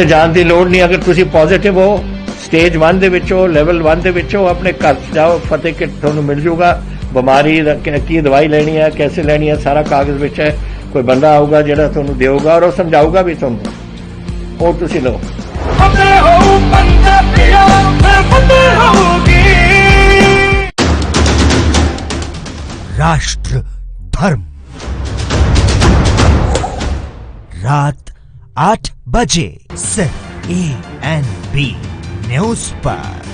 ਜਾਣ ਦੀ ਲੋੜ ਨਹੀਂ। ਅਗਰ ਤੁਸੀਂ ਪੋਜ਼ਿਟਿਵ ਹੋ, ਸਟੇਜ 1 ਦੇ ਵਿੱਚ ਹੋ, ਲੈਵਲ 1 ਦੇ ਵਿੱਚ ਹੋ, ਆਪਣੇ ਘਰ ਜਾਓ, ਫਤਿਹ ਕਿਟ ਤੁਹਾਨੂੰ ਮਿਲ ਜੂਗਾ। ਬਿਮਾਰੀ ਕੀ ਦਵਾਈ ਲੈਣੀ ਹੈ, कैसे ਲੈਣੀ ਹੈ, ਸਾਰਾ ਕਾਗਜ਼ ਵਿੱਚ ਹੈ। ਕੋਈ ਬੰਦਾ ਆਊਗਾ ਜਿਹੜਾ ਤੁਹਾਨੂੰ ਦੇਊਗਾ ਔਰ ਉਹ ਸਮਝਾਊਗਾ ਵੀ ਤੁਹਾਨੂੰ, ਉਹ ਤੁਸੀਂ ਲਓ। राष्ट्र धर्म रात 8 बजे सिर्फ ANB न्यूज पर।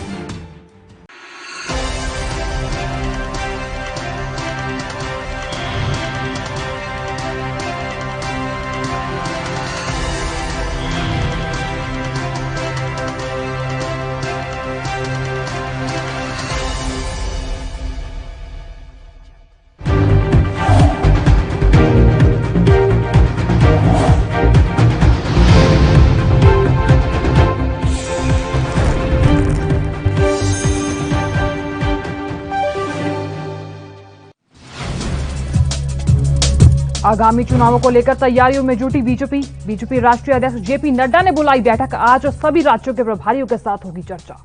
आगामी चुनावों को लेकर तैयारियों में जुटी बीजेपी राष्ट्रीय अध्यक्ष जेपी नड्डा ने बुलाई बैठक। आज सभी राज्यों के प्रभारियों के साथ होगी चर्चा।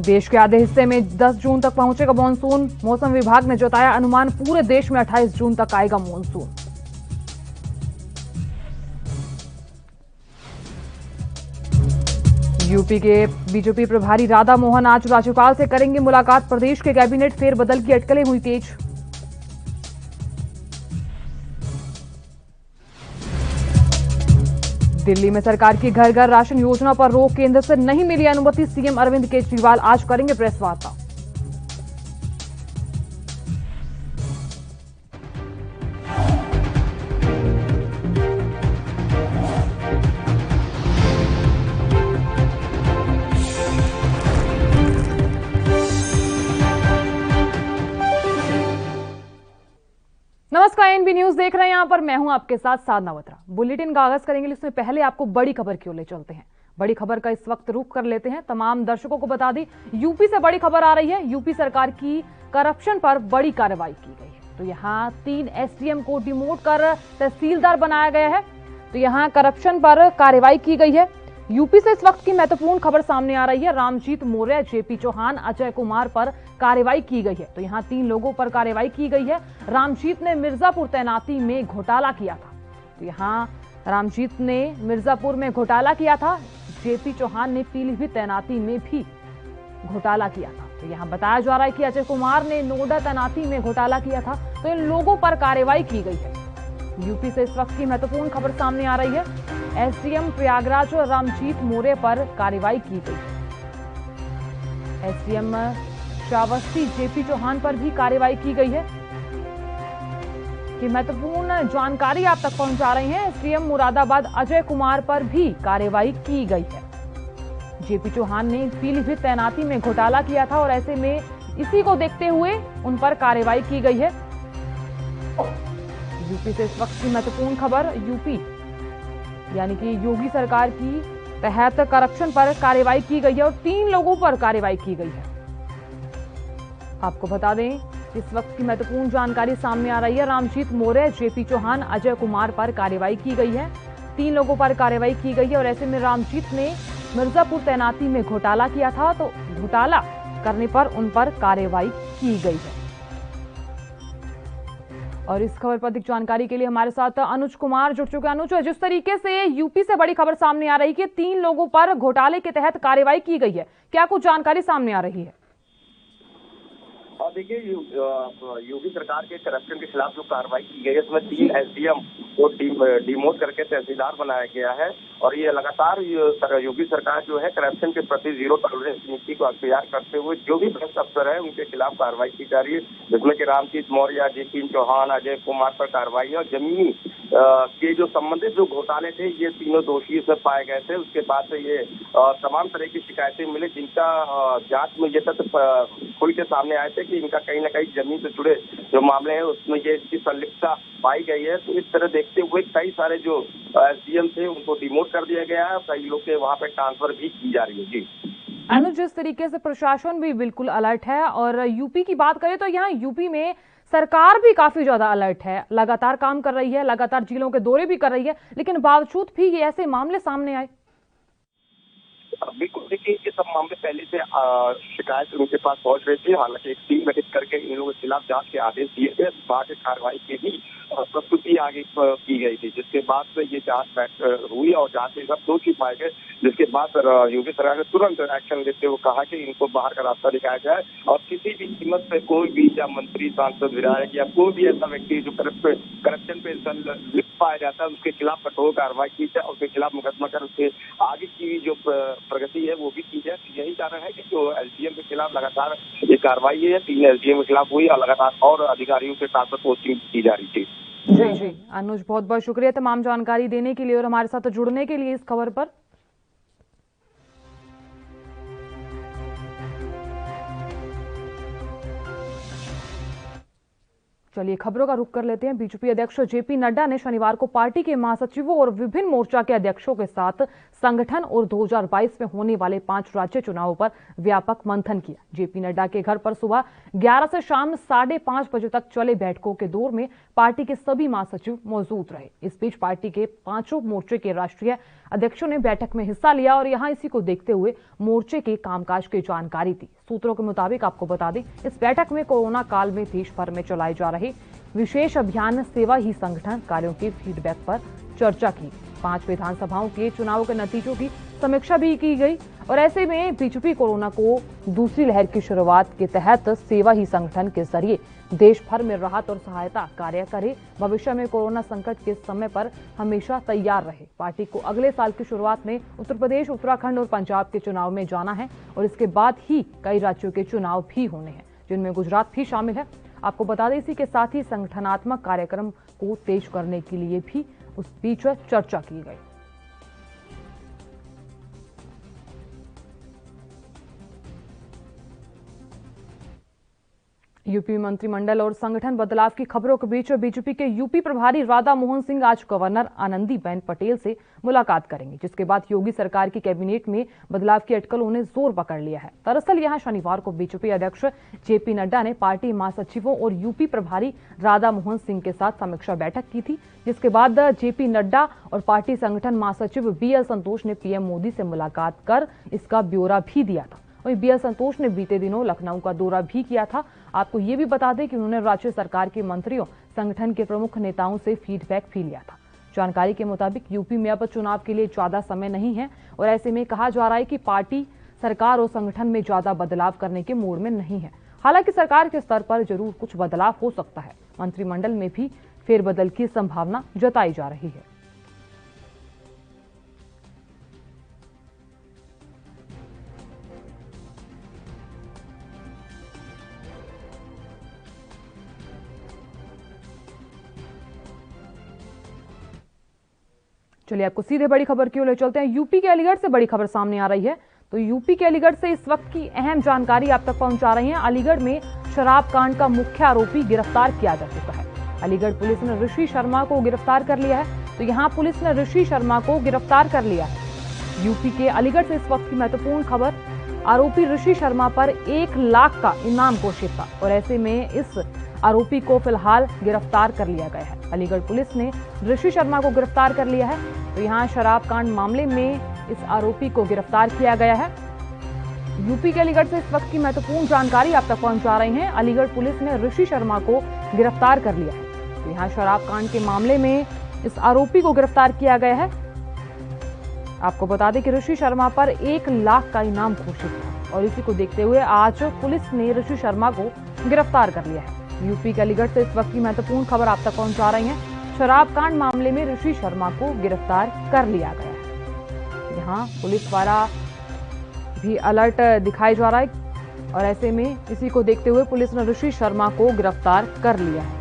देश के आधे हिस्से में 10 जून तक पहुंचेगा मानसून। मौसम विभाग ने जताया अनुमान, पूरे देश में 28 जून तक आएगा मानसून। यूपी के बीजेपी प्रभारी राधा मोहन आज राज्यपाल से करेंगे मुलाकात। प्रदेश के कैबिनेट फेरबदल की अटकलें हुई तेज। दिल्ली में सरकार की घर घर राशन योजना पर रोक, केंद्र से नहीं मिली अनुमति। सीएम अरविंद केजरीवाल आज करेंगे प्रेस वार्ता। नमस्कार, एनबी न्यूज देख रहे हैं। यहां पर मैं हूं आपके साथ साधना बत्रा। बुलेटिन का आगाज करेंगे, इसमें पहले आपको बड़ी खबर क्यों ले चलते हैं। बड़ी खबर का इस वक्त रुख कर लेते हैं। तमाम दर्शकों को बता दें, यूपी से बड़ी खबर आ रही है। यूपी सरकार की करप्शन पर बड़ी कार्रवाई की गई है। तो यहां 3 एसडीएम को डिमोट कर तहसीलदार बनाया गया है। तो यहां करप्शन पर कार्रवाई की गई है। यूपी से इस वक्त की महत्वपूर्ण खबर सामने आ रही है। रामजीत मौर्य, जेपी चौहान, अजय कुमार पर कार्रवाई की गई है। तो यहां 3 लोगों पर कार्रवाई की गई है। रामजीत ने मिर्जापुर तैनाती में घोटाला किया था। तो यहां रामजीत ने मिर्जापुर में घोटाला किया था। जेपी चौहान ने पीलीभीत तैनाती में भी घोटाला किया था। तो यहां बताया जा रहा है कि अजय कुमार ने नोएडा तैनाती में घोटाला किया था। तो इन लोगों पर कार्रवाई की गई है। यूपी से इस वक्त की महत्वपूर्ण खबर सामने आ रही है। एसडीएम प्रयागराज और रामजीत मौर्य पर कार्रवाई की गई है। एसडीएम श्रावस्ती जेपी चौहान पर भी कार्रवाई की गई है। कि महत्वपूर्ण जानकारी आप तक पहुंचा रहे हैं। एसडीएम मुरादाबाद अजय कुमार पर भी कार्रवाई की गई है। जेपी चौहान ने पीलीभीत तैनाती में घोटाला किया था और ऐसे में इसी को देखते हुए उन पर कार्रवाई की गई है। यूपी से इस वक्त की महत्वपूर्ण खबर, यूपी यानी कि योगी सरकार की तहत करप्शन पर कार्रवाई की गई है और 3 लोगों पर कार्रवाई की गई है। आपको बता दें, इस वक्त की महत्वपूर्ण जानकारी सामने आ रही है। रामजीत मौर्य, जेपी चौहान, अजय कुमार पर कार्रवाई की गई है। 3 लोगों पर कार्रवाई की गई है और ऐसे में रामजीत ने मिर्जापुर तैनाती में घोटाला किया था। तो घोटाला करने पर उन पर कार्रवाई की गई है। और इस खबर पर अधिक जानकारी के लिए हमारे साथ अनुज कुमार जुड़ चुके हैं। अनुज, जिस तरीके से यूपी से बड़ी खबर सामने आ रही है कि 3 लोगों पर घोटाले के तहत कार्रवाई की गई है, क्या कुछ जानकारी सामने आ रही है? और देखिए, योगी सरकार के करप्शन के खिलाफ जो कार्रवाई की गई है उसमें 3 एसडीएम को डिमोट करके तहसीलदार बनाया गया है। और ये लगातार योगी सरकार जो है करप्शन के प्रति जीरो टॉलरेंस नीति को अख्तियार करते हुए जो भी भ्रष्ट अफसर है उनके खिलाफ कार्रवाई की जा रही है। जिसमें कि रामजीत मौर्य, जेपी चौहान, अजय कुमार पर कार्रवाई है। और जमीनी के जो संबंधित जो घोटाले थे, ये तीनों दोषी इसमें पाए गए थे। उसके बाद से ये तमाम तरह की शिकायतें मिली, जिनका जांच में ये तथ्य खुल के सामने आए थे कि इनका कहीं ना कहीं जमीन से जुड़े जो मामले हैं उसमें ये इसकी संलिप्तता पाई गई है। तो इस तरह देखते हुए कई सारे जो एसडीएम थे उनको डिमोट कर दिया गया है। कई लोग के वहाँ पे ट्रांसफर भी की जा रही है। जी अनुज, जिस तरीके से प्रशासन भी बिल्कुल अलर्ट है और यूपी की बात करें तो यहाँ यूपी में सरकार भी काफी ज्यादा अलर्ट है, लगातार काम कर रही है, लगातार जिलों के दौरे भी कर रही है, लेकिन बावजूद भी ये ऐसे मामले सामने आए। बिल्कुल, देखिए ये सब मामले पहले से शिकायत उनके पास पहुंच रही थी। हालांकि एक टीम गठित करके इन लोगों के खिलाफ जांच के आदेश दिए गए, बाद कार्रवाई की भी प्रस्तुति आगे की गई थी, जिसके बाद से ये जांच हुई और जांच में सब दोषी पाए गए, जिसके बाद योगी सरकार ने तुरंत एक्शन लेते हुए कहा कि इनको बाहर का रास्ता दिखाया जाए और किसी भी कीमत पे कोई भी या मंत्री, सांसद, विधायक या कोई भी ऐसा व्यक्ति जो करप्शन पे लिप्त पाया जाता है उसके खिलाफ कठोर कार्रवाई की जाए, उसके खिलाफ मुकदमा कर उसके आगे की जो प्रगति है वो भी की जाए। यही कारण है कि जो एसडीएम के खिलाफ लगातार ये कार्रवाई है, 3 एसडीएम के खिलाफ हुई और लगातार और अधिकारियों के साथ पोस्टिंग की जा रही थी। जी अनुज, बहुत बहुत शुक्रिया तमाम जानकारी देने के लिए और हमारे साथ जुड़ने के लिए इस खबर पर। चलिए खबरों का रुख कर लेते हैं। बीजेपी अध्यक्ष जेपी नड्डा ने शनिवार को पार्टी के महासचिवों और विभिन्न मोर्चा के अध्यक्षों के साथ संगठन और 2022 में होने वाले 5 राज्य चुनावों पर व्यापक मंथन किया। जेपी नड्डा के घर पर सुबह 11 से शाम 5:30 बजे तक चले बैठकों के दौर में पार्टी के सभी महासचिव मौजूद रहे। इस बीच पार्टी के 5 मोर्चे के राष्ट्रीय अध्यक्षों ने बैठक में हिस्सा लिया और यहां इसी को देखते हुए मोर्चे के कामकाज की जानकारी दी। सूत्रों के मुताबिक आपको बता दें, इस बैठक में कोरोना काल में देश भर में चलाए जा रहे विशेष अभियान सेवा ही संगठन कार्यों के फीडबैक पर चर्चा की। 5 विधानसभाओं के चुनाव के नतीजों की समीक्षा भी की गई और ऐसे में बीजेपी कोरोना को दूसरी लहर की शुरुआत के तहत सेवा ही संगठन के जरिए देश भर में राहत और सहायता कार्य करे, भविष्य में कोरोना संकट के समय पर हमेशा तैयार रहे। पार्टी को अगले साल की शुरुआत में उत्तर प्रदेश, उत्तराखंड और पंजाब के चुनाव में जाना है और इसके बाद ही कई राज्यों के चुनाव भी होने हैं, जिनमें गुजरात भी शामिल है। आपको बता दें, इसी के साथ ही संगठनात्मक कार्यक्रम को तेज करने के लिए भी उस बीच चर्चा की गई। यूपी मंत्रिमंडल और संगठन बदलाव की खबरों के बीच बीजेपी के यूपी प्रभारी राधा मोहन सिंह आज गवर्नर आनंदीबेन पटेल से मुलाकात करेंगे, जिसके बाद योगी सरकार की कैबिनेट में बदलाव की अटकलों ने जोर पकड़ लिया है। दरअसल यहां शनिवार को बीजेपी अध्यक्ष जेपी नड्डा ने पार्टी महासचिवों और यूपी प्रभारी राधा मोहन सिंह के साथ समीक्षा बैठक की थी, जिसके बाद जेपी नड्डा और पार्टी संगठन महासचिव बीएल संतोष ने पीएम मोदी से मुलाकात कर इसका ब्यौरा भी दिया था। वहीं बीएल संतोष ने बीते दिनों लखनऊ का दौरा भी किया था। आपको ये भी बता दें कि उन्होंने राज्य सरकार के मंत्रियों, संगठन के प्रमुख नेताओं से फीडबैक भी लिया था। जानकारी के मुताबिक यूपी में अब चुनाव के लिए ज्यादा समय नहीं है और ऐसे में कहा जा रहा है कि पार्टी, सरकार और संगठन में ज्यादा बदलाव करने के मूड में नहीं है। हालांकि सरकार के स्तर पर जरूर कुछ बदलाव हो सकता है। मंत्रिमंडल में भी फेरबदल की संभावना जताई जा रही है। चलिए आपको सीधे बड़ी खबर की ओर ले चलते हैं। यूपी के अलीगढ़ से बड़ी खबर सामने आ रही है। तो यूपी के अलीगढ़ से इस वक्त की अहम जानकारी आप तक पहुंचा रहे हैं। अलीगढ़ में शराब कांड का मुख्य आरोपी गिरफ्तार किया जा चुका है। अलीगढ़ पुलिस ने ऋषि शर्मा को गिरफ्तार कर लिया है। तो यहां पुलिस ने ऋषि शर्मा को गिरफ्तार कर लिया है। यूपी के अलीगढ़ से इस वक्त की महत्वपूर्ण खबर, आरोपी ऋषि शर्मा पर 1 लाख का इनाम घोषित था और ऐसे में इस आरोपी को फिलहाल गिरफ्तार कर लिया गया है। अलीगढ़ पुलिस ने ऋषि शर्मा को गिरफ्तार कर लिया है। तो यहां शराब कांड मामले में इस आरोपी को गिरफ्तार किया गया है। यूपी के अलीगढ़ से इस वक्त की महत्वपूर्ण जानकारी आप तक पहुंचा रहे हैं। अलीगढ़ पुलिस ने ऋषि शर्मा को गिरफ्तार कर लिया है। तो यहां शराब कांड के मामले में इस आरोपी को गिरफ्तार किया गया है। आपको बता दें कि ऋषि शर्मा पर 1 लाख का इनाम घोषित था और इसी को देखते हुए आज पुलिस ने ऋषि शर्मा को गिरफ्तार कर लिया है। यूपी के अलीगढ़ से इस वक्त की महत्वपूर्ण खबर आप तक पहुंचा रही हैं। शराब कांड मामले में ऋषि शर्मा को गिरफ्तार कर लिया गया है। यहाँ पुलिस द्वारा भी अलर्ट दिखाया जा रहा है और ऐसे में इसी को देखते हुए पुलिस ने ऋषि शर्मा को गिरफ्तार कर लिया है।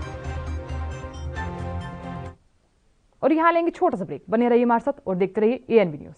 और यहाँ लेंगे छोटा सा ब्रेक। बने रहिए हमारे साथ और देखते रहिए एएनबी न्यूज।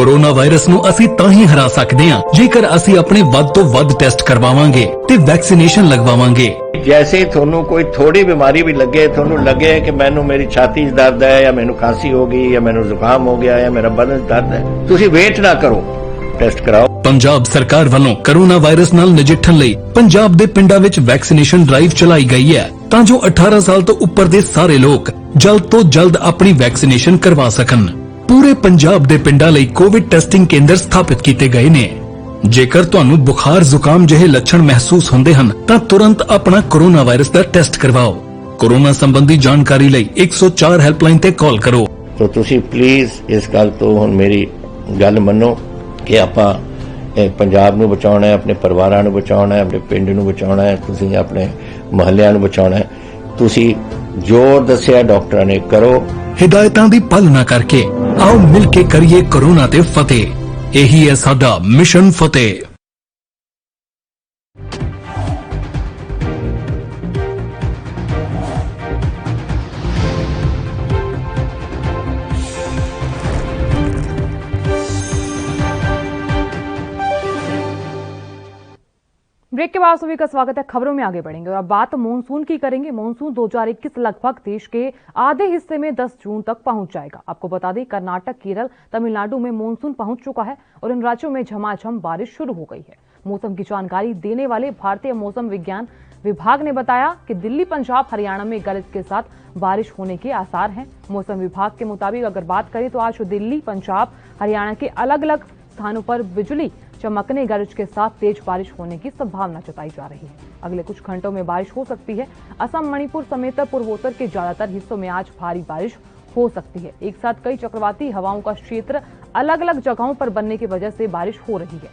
ਕੋਰੋਨਾ ਵਾਇਰਸ ਨੂੰ ਅਸੀਂ ਤਾਂ ਹੀ ਹਰਾ ਸਕਦੇ ਹਾਂ ਜੇਕਰ ਅਸੀਂ ਆਪਣੇ ਵੱਧ ਤੋਂ ਵੱਧ ਟੈਸਟ ਕਰਵਾਵਾਂਗੇ ਤੇ ਵੈਕਸੀਨੇਸ਼ਨ ਲਗਵਾਵਾਂਗੇ। जैसे ਤੁਹਾਨੂੰ ਕੋਈ ਥੋੜੀ ਬਿਮਾਰੀ ਵੀ ਲੱਗੇ, ਤੁਹਾਨੂੰ ਲੱਗੇ ਕਿ ਮੈਨੂੰ ਮੇਰੀ ਛਾਤੀ 'ਚ ਦਰਦ ਹੈ ਜਾਂ ਮੈਨੂੰ ਖਾਂਸੀ ਹੋ ਗਈ ਜਾਂ ਮੈਨੂੰ ਜ਼ੁਕਾਮ ਹੋ ਗਿਆ ਜਾਂ ਮੇਰਾ ਬਦਨ 'ਚ ਦਰਦ ਹੈ, ਤੁਸੀਂ ਵੇਟ ਨਾ ਕਰੋ, ਟੈਸਟ ਕਰਾਓ। ਪੰਜਾਬ ਸਰਕਾਰ ਵੱਲੋਂ ਕੋਰੋਨਾ ਵਾਇਰਸ ਨਾਲ ਨਜਿੱਠਣ ਲਈ ਪੰਜਾਬ ਦੇ ਪਿੰਡਾਂ ਵਿੱਚ ਵੈਕਸੀਨੇਸ਼ਨ ਡਰਾਈਵ ਚਲਾਈ ਗਈ ਹੈ ਤਾਂ ਜੋ 18 ਸਾਲ ਤੋਂ ਉੱਪਰ ਦੇ ਸਾਰੇ ਲੋਕ ਜਲਦ ਤੋਂ ਜਲਦ ਆਪਣੀ ਵੈਕਸੀਨੇਸ਼ਨ ਕਰਵਾ ਸਕਣ। ਪੂਰੇ ਪੰਜਾਬ ਦੇ ਪਿੰਡਾਂ ਲਈ ਕੋਵਿਡ ਟੈਸਟਿੰਗ ਕੇਂਦਰ ਸਥਾਪਿਤ ਕੀਤੇ ਗਏ ਨੇ। ਜੇਕਰ ਤੁਹਾਨੂੰ ਬੁਖਾਰ ਜ਼ੁਕਾਮ ਜਿਹੇ ਲੱਛਣ ਮਹਿਸੂਸ ਹੁੰਦੇ ਹਨ ਤਾਂ ਤੁਰੰਤ ਆਪਣਾ ਕੋਰੋਨਾ ਵਾਇਰਸ ਦਾ ਟੈਸਟ ਕਰਵਾਓ। ਕੋਰੋਨਾ ਸੰਬੰਧੀ ਜਾਣਕਾਰੀ ਲਈ 104 ਹੈਲਪਲਾਈਨ ਤੇ ਕਾਲ ਕਰੋ। तो ਤੁਸੀਂ ਪਲੀਜ਼ ਇਸ ਗੱਲ ਤੋਂ ਹੁਣ ਮੇਰੀ ਗੱਲ ਮੰਨੋ ਕਿ ਆਪਾਂ ਪੰਜਾਬ ਨੂੰ ਬਚਾਉਣਾ ਹੈ, ਆਪਣੇ ਪਰਿਵਾਰਾਂ ਨੂੰ ਬਚਾਉਣਾ ਹੈ, ਆਪਣੇ ਪਿੰਡ ਨੂੰ ਬਚਾਉਣਾ ਹੈ, ਤੁਸੀਂ ਆਪਣੇ ਮੁਹੱਲਿਆਂ ਨੂੰ ਬਚਾਉਣਾ ਹੈ। ਤੁਸੀਂ ਜੋ ਦੱਸਿਆ ਡਾਕਟਰਾਂ ਨੇ ਕਰੋ। ਹਿਦਾਇਤਾਂ ਦੀ ਪਾਲਣਾ ਕਰਕੇ ਆਓ ਮਿਲ ਕੇ ਕਰੀਏ ਕੋਰੋਨਾ ਤੇ ਫਤਿਹ। ਇਹੀ ਹੈ ਸਾਡਾ ਮਿਸ਼ਨ ਫਤਿਹ। ब्रेक के बाद सभी का स्वागत है। खबरों में आगे बढ़ेंगे और अब बात मानसून की करेंगे। मानसून 2021 लगभग देश के आधे हिस्से में 10 जून तक पहुंच जाएगा। आपको बता दें कर्नाटक, केरल, तमिलनाडु में मानसून पहुंच चुका है और इन राज्यों में झमाझम बारिश शुरू हो गई है। मौसम की जानकारी देने वाले भारतीय मौसम विज्ञान विभाग ने बताया कि दिल्ली, पंजाब, हरियाणा में गरज के साथ बारिश होने के आसार हैं। मौसम विभाग के मुताबिक अगर बात करें तो आज दिल्ली, पंजाब, हरियाणा के अलग अलग स्थानों पर बिजली चमकने, गरज के साथ तेज बारिश होने की संभावना जताई जा रही है। अगले कुछ घंटों में बारिश हो सकती है। असम, मणिपुर समेत पूर्वोत्तर के ज्यादातर हिस्सों में आज भारी बारिश हो सकती है। एक साथ कई चक्रवाती हवाओं का क्षेत्र अलग अलग जगहों पर बनने की वजह से बारिश हो रही है।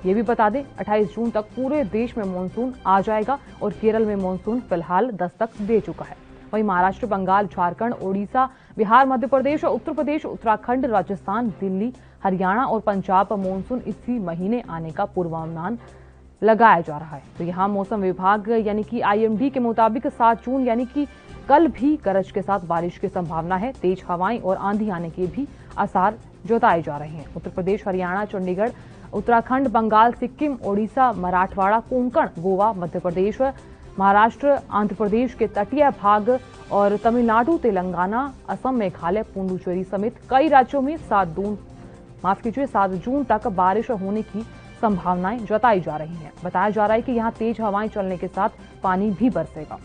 ये भी बता दें 28 जून तक पूरे देश में मानसून आ जाएगा और केरल में मानसून फिलहाल दस्तक दे चुका है। वहीं महाराष्ट्र, बंगाल, झारखंड, ओडिशा, बिहार, मध्य प्रदेश, उत्तर प्रदेश, उत्तराखंड, राजस्थान, दिल्ली, हरियाणा और पंजाब पर मानसून इसी महीने आने का पूर्वानुमान लगाया जा रहा है। तो यहाँ मौसम विभाग यानी कि IMD के मुताबिक 7 जून यानी कि कल भी गरज के साथ बारिश की संभावना है। तेज हवाएं और आंधी आने के भी आसार जताए जा रहे हैं। उत्तर प्रदेश, हरियाणा, चंडीगढ़, उत्तराखंड, बंगाल, सिक्किम, ओडिशा, मराठवाड़ा, कोंकण, गोवा, मध्य प्रदेश, महाराष्ट्र, आंध्र प्रदेश के तटीय भाग और तमिलनाडु, तेलंगाना, असम, मेघालय, पुडुचेरी समेत कई राज्यों में 7 जून तक बारिश होने की संभावनाएं जताई जा रही हैं। बताया जा रहा है कि यहां तेज हवाएं चलने के साथ पानी भी बरसेगा।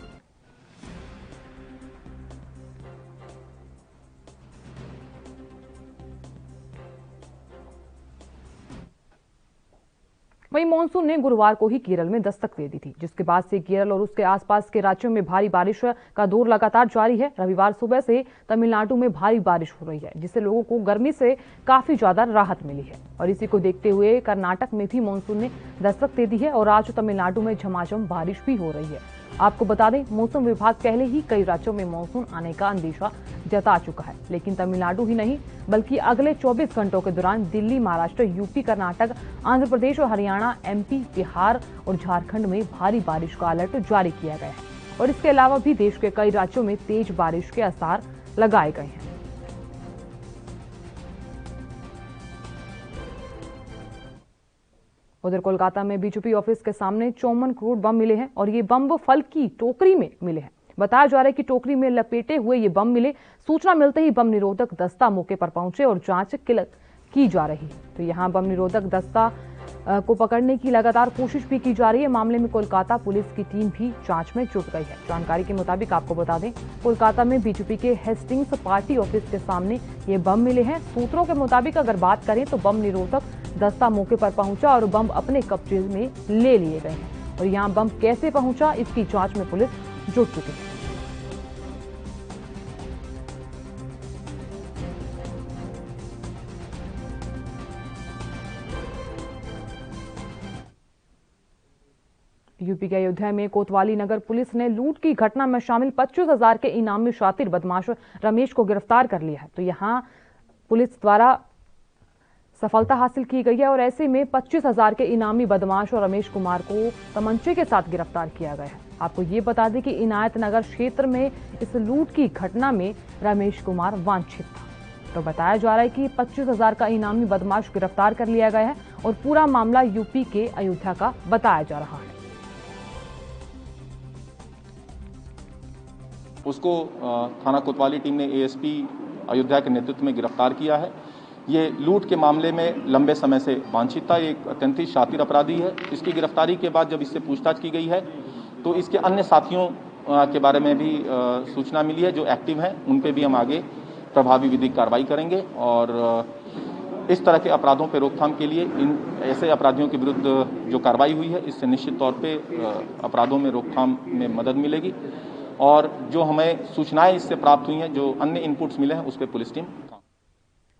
वहीं मानसून ने गुरुवार को ही केरल में दस्तक दे दी थी, जिसके बाद से केरल और उसके आसपास के राज्यों में भारी बारिश का दौर लगातार जारी है। रविवार सुबह से तमिलनाडु में भारी बारिश हो रही है, जिससे लोगों को गर्मी से काफी ज्यादा राहत मिली है। और इसी को देखते हुए कर्नाटक में भी मानसून ने दस्तक दे दी है और आज तमिलनाडु में झमाझम बारिश भी हो रही है। आपको बता दें मौसम विभाग पहले ही कई राज्यों में मानसून आने का अंदेशा जता चुका है, लेकिन तमिलनाडु ही नहीं बल्कि अगले 24 घंटों के दौरान दिल्ली, महाराष्ट्र, यूपी, कर्नाटक, आंध्र प्रदेश और हरियाणा, MP, बिहार और झारखंड में भारी बारिश का अलर्ट जारी किया गया है। और इसके अलावा भी देश के कई राज्यों में तेज बारिश के आसार लगाए गए हैं। उधर कोलकाता में बीजेपी ऑफिस के सामने 54 करोड़ बम मिले हैं और ये बम फल की टोकरी में मिले हैं। बताया जा रहा है कि टोकरी में लपेटे हुए ये बम मिले। सूचना मिलते ही बम निरोधक दस्ता मौके पर पहुंचे और जांच की जा रही है। तो यहां बम निरोधक दस्ता को पकड़ने की लगातार कोशिश भी की जा रही है। मामले में कोलकाता पुलिस की टीम भी जांच में जुट गई है। जानकारी के मुताबिक आपको बता दें कोलकाता में बीजेपी के हेस्टिंग्स पार्टी ऑफिस के सामने ये बम मिले हैं। सूत्रों के मुताबिक अगर बात करें तो बम निरोधक दस्ता मौके पर पहुंचा और बम अपने कब्जे में ले लिए गए हैं और यहां बम कैसे पहुंचा इसकी जांच में पुलिस जुट चुकी है। यूपी के अयोध्या में कोतवाली नगर पुलिस ने लूट की घटना में शामिल 25,000 के इनामी शातिर बदमाश रमेश को गिरफ्तार कर लिया है। तो यहां पुलिस द्वारा सफलता हासिल की गई है और ऐसे में 25,000 के इनामी बदमाश और रमेश कुमार को तमंचे के साथ गिरफ्तार किया गया है। आपको ये बता दें कि इनायत नगर क्षेत्र में इस लूट की घटना में रमेश कुमार वांछित था। तो बताया जा रहा है कि 25,000 का इनामी बदमाश गिरफ्तार कर लिया गया है और पूरा मामला यूपी के अयोध्या का बताया जा रहा है। उसको थाना कोतवाली टीम ने एएसपी अयोध्या के नेतृत्व में गिरफ्तार किया है। ये लूट के मामले में लंबे समय से वांछित था, एक अत्यंत ही शातिर अपराधी है। इसकी गिरफ्तारी के बाद जब इससे पूछताछ की गई है तो इसके अन्य साथियों के बारे में भी सूचना मिली है जो एक्टिव हैं, उन पे भी हम आगे प्रभावी विधिक कार्रवाई करेंगे और इस तरह के अपराधों पर रोकथाम के लिए इन ऐसे अपराधियों के विरुद्ध जो कार्रवाई हुई है इससे निश्चित तौर पे अपराधों में रोकथाम में मदद मिलेगी और जो हमें सूचनाएं इससे प्राप्त हुई हैं, जो अन्य इनपुट्स मिले हैं, उस पर पुलिस टीम।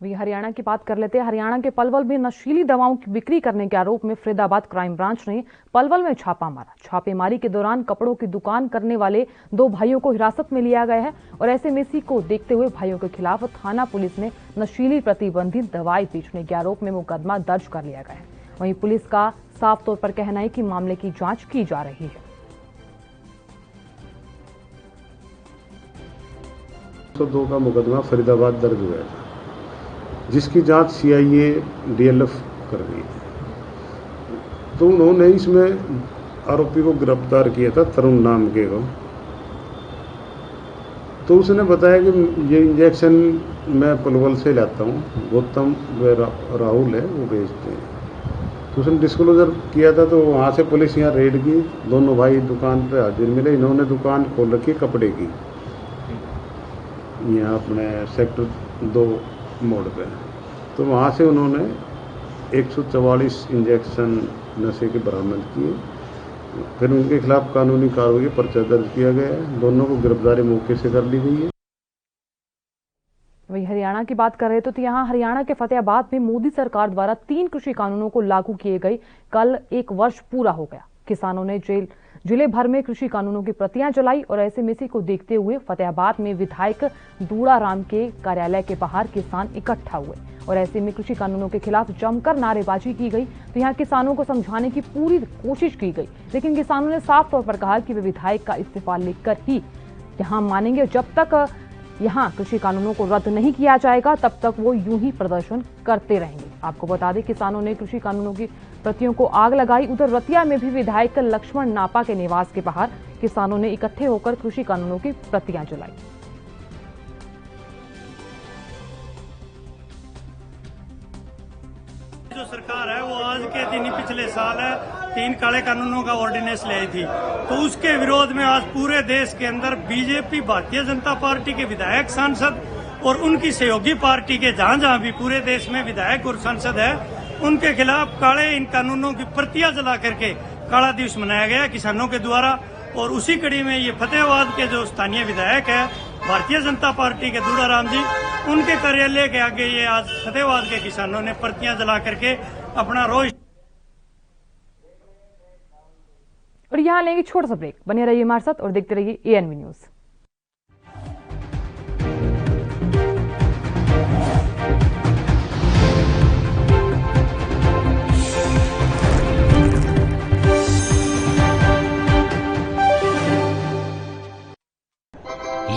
वही हरियाणा की बात कर लेते हैं। हरियाणा के पलवल में नशीली दवाओं की बिक्री करने के आरोप में फरीदाबाद क्राइम ब्रांच ने पलवल में छापा मारा। छापेमारी के दौरान कपड़ों की दुकान करने वाले 2 भाइयों को हिरासत में लिया गया है और ऐसे में इसी को देखते हुए भाइयों के खिलाफ थाना पुलिस ने नशीली प्रतिबंधित दवाई बेचने के आरोप में मुकदमा दर्ज कर लिया गया है। वहीं पुलिस का साफ तौर पर कहना है कि मामले की जांच की जा रही है। 102 का मुकदमा फरीदाबाद दर्ज हुआ है, जिसकी जांच सीआईए डीएलएफ कर रही है। तो उन्होंने इसमें आरोपी को गिरफ्तार किया था, तरुण नाम के को। तो उसने बताया कि ये इंजेक्शन मैं पलवल से लाता हूँ, गौतम राहुल है वो बेचते हैं। तो उसने डिस्क्लोजर किया था, तो वहाँ से पुलिस यहाँ रेड की। दोनों भाई दुकान पे हाजिर मिले। इन्होंने दुकान खोल रखी कपड़े की, यहाँ अपने सेक्टर 2 मोड़ पे। तो वहाँ से उन्होंने 144 इंजेक्शन नशे के बरामद किए। फिर उनके खिलाफ कानूनी कार्रवाई पर्चा दर्ज किया गया है। दोनों को गिरफ्तारी मौके से कर ली गई है। वही हरियाणा की बात कर रहे तो यहाँ हरियाणा के फतेहाबाद में मोदी सरकार द्वारा 3 कृषि कानूनों को लागू किए गए कल 1 वर्ष पूरा हो गया। किसानों ने जिले भर में कृषि कानूनों की प्रतियां जलाई और ऐसे में इसी को देखते हुए फतेहाबाद में विधायक दूड़ाराम के कार्यालय के बाहर किसान इकट्ठा हुए और ऐसे में कृषि कानूनों के खिलाफ जमकर नारेबाजी की गई। तो यहाँ किसानों को समझाने की पूरी कोशिश की गई, लेकिन किसानों ने साफ तौर पर कहा कि वे विधायक का इस्तीफा लेकर ही यहाँ मानेंगे। जब तक यहाँ कृषि कानूनों को रद्द नहीं किया जाएगा तब तक वो यूं ही प्रदर्शन करते रहेंगे। आपको बता दें, किसानों ने कृषि कानूनों की प्रतियों को आग लगाई। उधर रतिया में भी विधायक लक्ष्मण नापा के निवास के बाहर किसानों ने इकट्ठे होकर कृषि कानूनों की प्रतियां जलाई। जो सरकार है वो आज के दिन ही पिछले साल है 3 काले कानूनों का ऑर्डिनेंस ले आई थी, तो उसके विरोध में आज पूरे देश के अंदर बीजेपी भारतीय जनता पार्टी के विधायक सांसद और उनकी सहयोगी पार्टी के जहां भी पूरे देश में विधायक और सांसद है, उनके खिलाफ काले इन कानूनों की प्रतियां जला करके काला दिवस मनाया गया किसानों के द्वारा। और उसी कड़ी में ये फतेहाबाद के जो स्थानीय विधायक है भारतीय जनता पार्टी के दूड़ाराम जी, उनके कार्यालय के आगे ये आज फतेहाबाद के किसानों ने प्रतियां जला करके अपना रोष। और यहाँ लेंगे छोटा सा ब्रेक। बने रहिए हमारे साथ और देखते रहिए एएनबी न्यूज।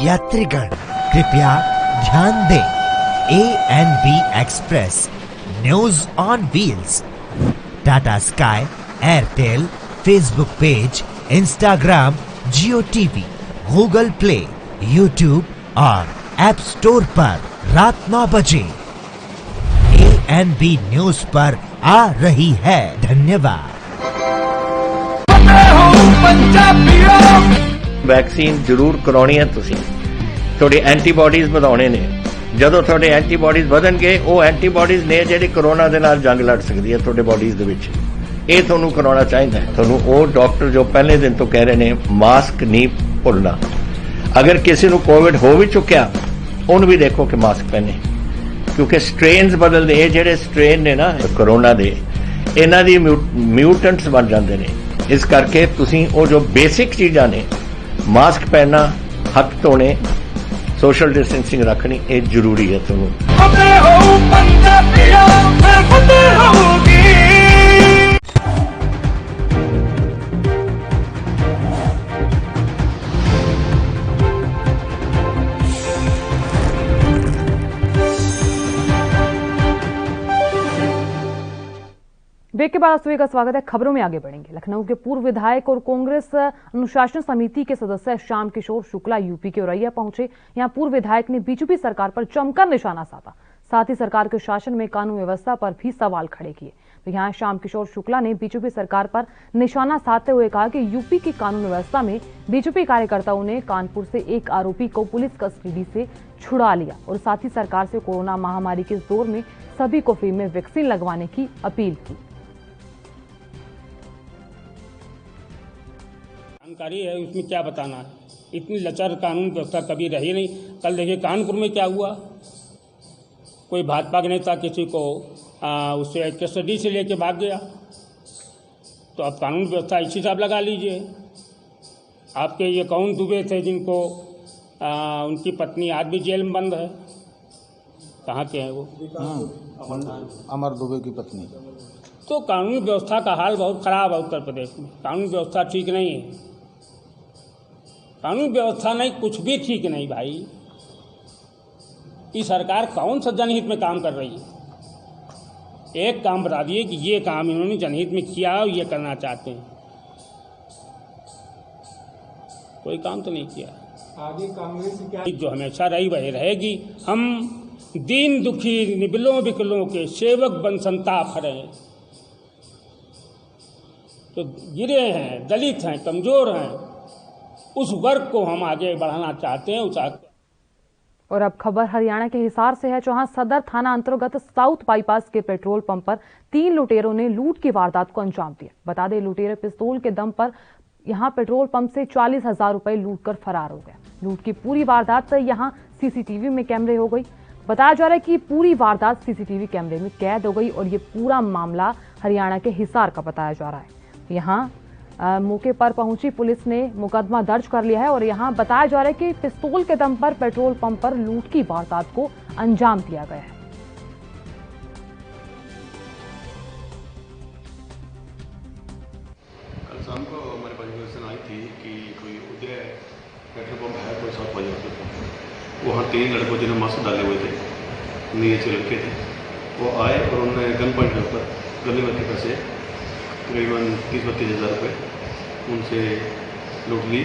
यात्रीगण कृपया ध्यान दें, ANB express news on wheels Tata sky, Airtel, Facebook page, Instagram, Jio TV, Google play, YouTube और ऐप स्टोर पर रात 9 बजे एएनबी न्यूज पर आ रही है। धन्यवाद। वैक्सीन जरूर करवानी है। तुसीं थोड़ी एंटीबॉडीज ਵਧਾਉਣੇ ਨੇ। ਜਦੋਂ ਤੁਹਾਡੇ ਐਂਟੀਬॉडीज ਵਧਣਗੇ, ਉਹ ਐਂਟੀਬॉडीज ਨੇ ਜਿਹੜੀ ਕਰੋਨਾ ਦੇ ਨਾਲ ਜੰਗ ਲੜ ਸਕਦੀ ਹੈ ਤੁਹਾਡੇ ਬॉडीज ਦੇ ਵਿੱਚ। ਇਹ ਤੁਹਾਨੂੰ ਕਰਾਉਣਾ ਚਾਹੀਦਾ ਹੈ। ਤੁਹਾਨੂੰ ਉਹ ਡਾਕਟਰ ਜੋ ਪਹਿਲੇ ਦਿਨ ਤੋਂ ਕਹਿ ਰਹੇ ਨੇ ਮਾਸਕ ਨਹੀਂ ਭੁੱਲਣਾ। ਅਗਰ ਕਿਸੇ ਨੂੰ ਕੋਵਿਡ ਹੋ ਵੀ ਚੁੱਕਿਆ, ਉਹਨੂੰ ਵੀ ਦੇਖੋ ਕਿ ਮਾਸਕ ਪਹਿਨੇ, ਕਿਉਂਕਿ ਸਟ੍ਰੇਨਸ ਬਦਲਦੇ। ਇਹ ਜਿਹੜੇ ਸਟ੍ਰੇਨ ਨੇ ਨਾ ਕਰੋਨਾ ਦੇ, ਇਹਨਾਂ ਦੀ ਮਿਊਟੈਂਟਸ ਬਣ ਜਾਂਦੇ ਨੇ। ਇਸ ਕਰਕੇ ਤੁਸੀਂ ਉਹ ਜੋ ਬੇਸਿਕ ਚੀਜ਼ਾਂ ਨੇ, मास्क पहनना, हाथ धोने, सोशल डिस्टेंसिंग रखनी, ये जरूरी है। ब्रेक के बाद आप सभी का स्वागत है। खबरों में आगे बढ़ेंगे। लखनऊ के पूर्व विधायक और कांग्रेस अनुशासन समिति के सदस्य श्याम किशोर शुक्ला यूपी के औरैया पहुंचे। यहां पूर्व विधायक ने बीजेपी सरकार पर जमकर निशाना साधा, साथ ही सरकार के शासन में कानून व्यवस्था पर भी सवाल खड़े किए। तो यहाँ श्याम किशोर शुक्ला ने बीजेपी सरकार पर निशाना साधते हुए कहा कि यूपी की कानून व्यवस्था में बीजेपी कार्यकर्ताओं ने कानपुर से एक आरोपी को पुलिस कस्टडी से छुड़ा लिया और साथ ही सरकार से कोरोना महामारी के इस दौर में सभी को फ्री में वैक्सीन लगवाने की अपील की। जानकारी है उसमें क्या बताना है, इतनी लचर कानून व्यवस्था कभी रही नहीं। कल देखिए कानपुर में क्या हुआ, कोई भाजपा के नेता किसी को उससे कस्टडी से लेके भाग गया। तो अब कानून व्यवस्था इसी हिसाब लगा लीजिए। आपके ये कौन दुबे थे जिनको उनकी पत्नी आज भी जेल में बंद है, कहाँ के हैं वो? अमर दुबे की पत्नी। तो कानून व्यवस्था का हाल बहुत खराब है उत्तर प्रदेश में। कानून व्यवस्था ठीक नहीं है, कानून व्यवस्था नहीं, कुछ भी ठीक नहीं भाई। ये सरकार कौन सा जनहित में काम कर रही है? एक काम बता दिए कि ये काम इन्होंने जनहित में किया और ये करना चाहते हैं, कोई काम तो नहीं किया। आगे कांग्रेस क्या जो हमेशा रही वही रहेगी। हम दीन दुखी निबिलों विकलों के सेवक बन संताप रहे, तो गिरे हैं, दलित हैं, कमजोर हैं, उस वर्ग को हम आगे बढ़ाना चाहते हैं। और अब खबर हरियाणा के हिसार से है, जहां सदर थाना अंतर्गत साउथ बाईपास के पेट्रोल पंप पर 3 लुटेरों ने लूट की वारदात को अंजाम दिया। बता दें, लुटेरे पिस्तौल के दम पर यहां पेट्रोल पंप से 40,000 रुपए लूट कर फरार हो गया। लूट की पूरी वारदात यहां सीसीटीवी में कैमरे हो गई। बताया जा रहा है कि पूरी वारदात सीसीटीवी कैमरे में कैद हो गई और ये पूरा मामला हरियाणा के हिसार का बताया जा रहा है। यहाँ मौके पर पहुंची पुलिस ने मुकदमा दर्ज कर लिया है और यहाँ बताया जा रहा है कि पिस्तौल के दम पर पेट्रोल पंप पर लूट की वारदात को अंजाम दिया गया है। कल शाम को हमारे पास इन्फॉर्मेशन आई थी कि कोई उदय पेट्रोल पंप है, कोई 7 बजे पेट्रोल पंप, वहाँ 3 लड़कों जिन्होंने मास्क डाले हुए थे, नीचे लड़के थे, वो आए और उन्होंने गन पॉइंट के ऊपर गले में के पैसे तकरीबन 30-32 हज़ार रुपये उनसे लूट ली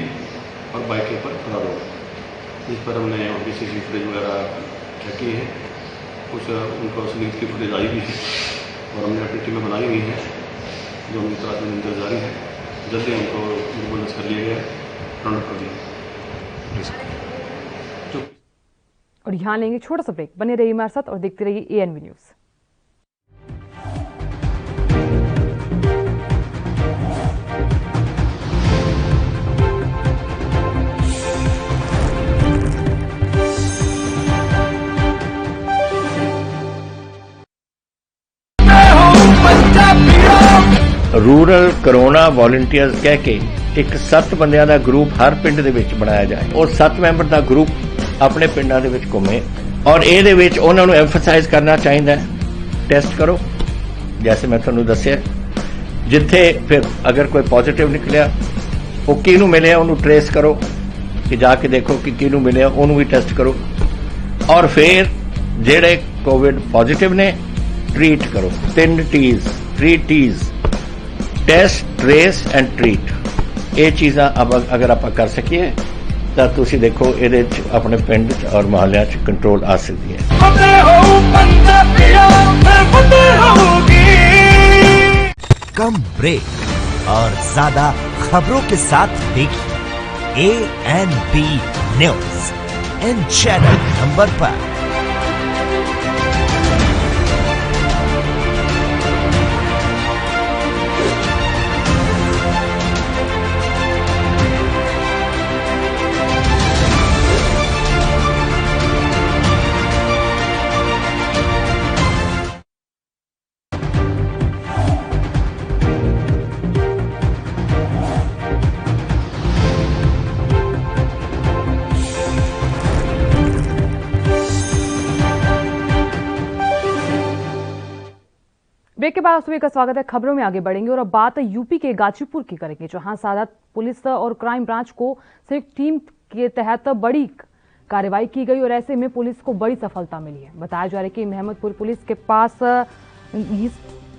और बाइक के ऊपर फरार हो गए। इस पर हमने उनकी सीसीटीवी फुटेज वगैरह चेक की है, कुछ उनको संगीत की फुटेज आई भी है और हमने अपनी टीमें बनाई हुई हैं जो उनकी तलाश में निरंतर जारी है। जल्दी उनको बंदोबस्त कर लिया गया, राउंड अप कर दिया। और यहाँ लेंगे छोटा सा ब्रेक। बने रहिए हमारे साथ और देखते रहिए ANV news. Rural corona volunteers कह के एक 7 ਬੰਦਿਆਂ ਦਾ ਗਰੁੱਪ ਹਰ ਪਿੰਡ ਦੇ ਵਿੱਚ ਬਣਾਇਆ ਜਾਏ ਔਰ 7 ਮੈਂਬਰ ਦਾ ਗਰੁੱਪ ਆਪਣੇ ਪਿੰਡਾਂ ਦੇ ਵਿੱਚ ਘੁੰਮੇ ਔਰ ਇਹਦੇ ਵਿੱਚ ਉਹਨਾਂ ਨੂੰ ਐਮਫਸਾਈਜ਼ ਕਰਨਾ ਚਾਹੀਦਾ ਹੈ, ਟੈਸਟ ਕਰੋ ਜੈਸੇ ਮੈਂ ਤੁਹਾਨੂੰ ਦੱਸਿਆ। ਜਿੱਥੇ ਫਿਰ ਅਗਰ ਕੋਈ ਪੋਜ਼ਿਟਿਵ ਨਿਕਲਿਆ ਉਹ ਕਿਹਨੂੰ ਮਿਲਿਆ ਉਹਨੂੰ ਟ੍ਰੇਸ ਕਰੋ ਕਿ ਜਾ ਕੇ ਦੇਖੋ ਕਿ ਕਿਹਨੂੰ ਮਿਲਿਆ, ਉਹਨੂੰ ਵੀ ਟੈਸਟ ਕਰੋ ਔਰ ਫਿਰ ਜਿਹੜੇ ਕੋਵਿਡ ਪੋਜ਼ਿਟਿਵ ਨੇ ट्रीट करो। 3 T's test, trace and treat. ये चीज़ां अब अगर आप कर सकिए तो तुसी देखो ये अपने पिंड और मोहल्ले कंट्रोल आ सकती है। कम ब्रेक और ज्यादा खबरों के साथ देखिए ANB news in channel number पर। ब्रेक के बाद आप सभी का स्वागत है। खबरों में आगे बढ़ेंगे और अब बात यूपी के गाजीपुर की करेंगे, जहां सादात पुलिस और क्राइम ब्रांच को संयुक्त टीम के तहत बड़ी कार्रवाई की गई और ऐसे में पुलिस को बड़ी सफलता मिली है। बताया जा रहा है कि महमदपुर पुलिस के पास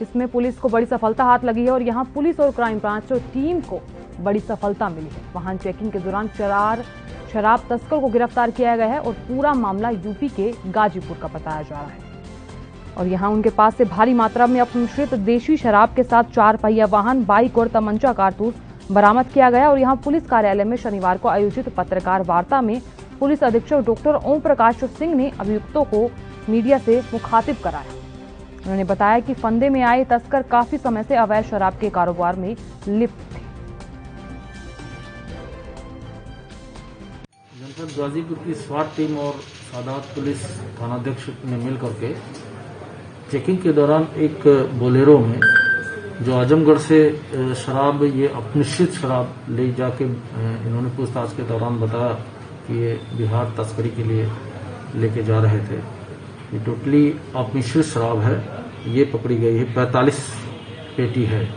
इसमें पुलिस को बड़ी सफलता हाथ लगी है और यहां पुलिस और क्राइम ब्रांच टीम को बड़ी सफलता मिली है। वाहन चेकिंग के दौरान 4 शराब तस्कर को गिरफ्तार किया गया है और पूरा मामला यूपी के गाजीपुर का बताया जा रहा है और यहां उनके पास से भारी मात्रा में अपमिश्रित देशी शराब के साथ 4 पहिया वाहन, बाइक और तमंचा कारतूस बरामद किया गया। और यहां पुलिस कार्यालय में शनिवार को आयोजित पत्रकार वार्ता में पुलिस अधीक्षक डॉक्टर ओम प्रकाश सिंह ने अभियुक्तों को मीडिया से मुखातिब कराया। उन्होंने बताया कि फंदे में आए तस्कर काफी समय से अवैध शराब के कारोबार में लिप्त थे। जनपद गाजीपुर की स्वाट टीम और सादात पुलिस थानाध्यक्ष ने मिल करके चेकिंग के दौरान एक बोलेरो में जो आजमगढ़ से शराब, ये अपनिश्चित शराब ले जाके इन्होंने पूछताछ के दौरान बताया कि ये बिहार तस्करी के लिए लेके जा रहे थे। ये टोटली अपमिश्रित शराब है, ये पकड़ी गई है। 45 पेटी है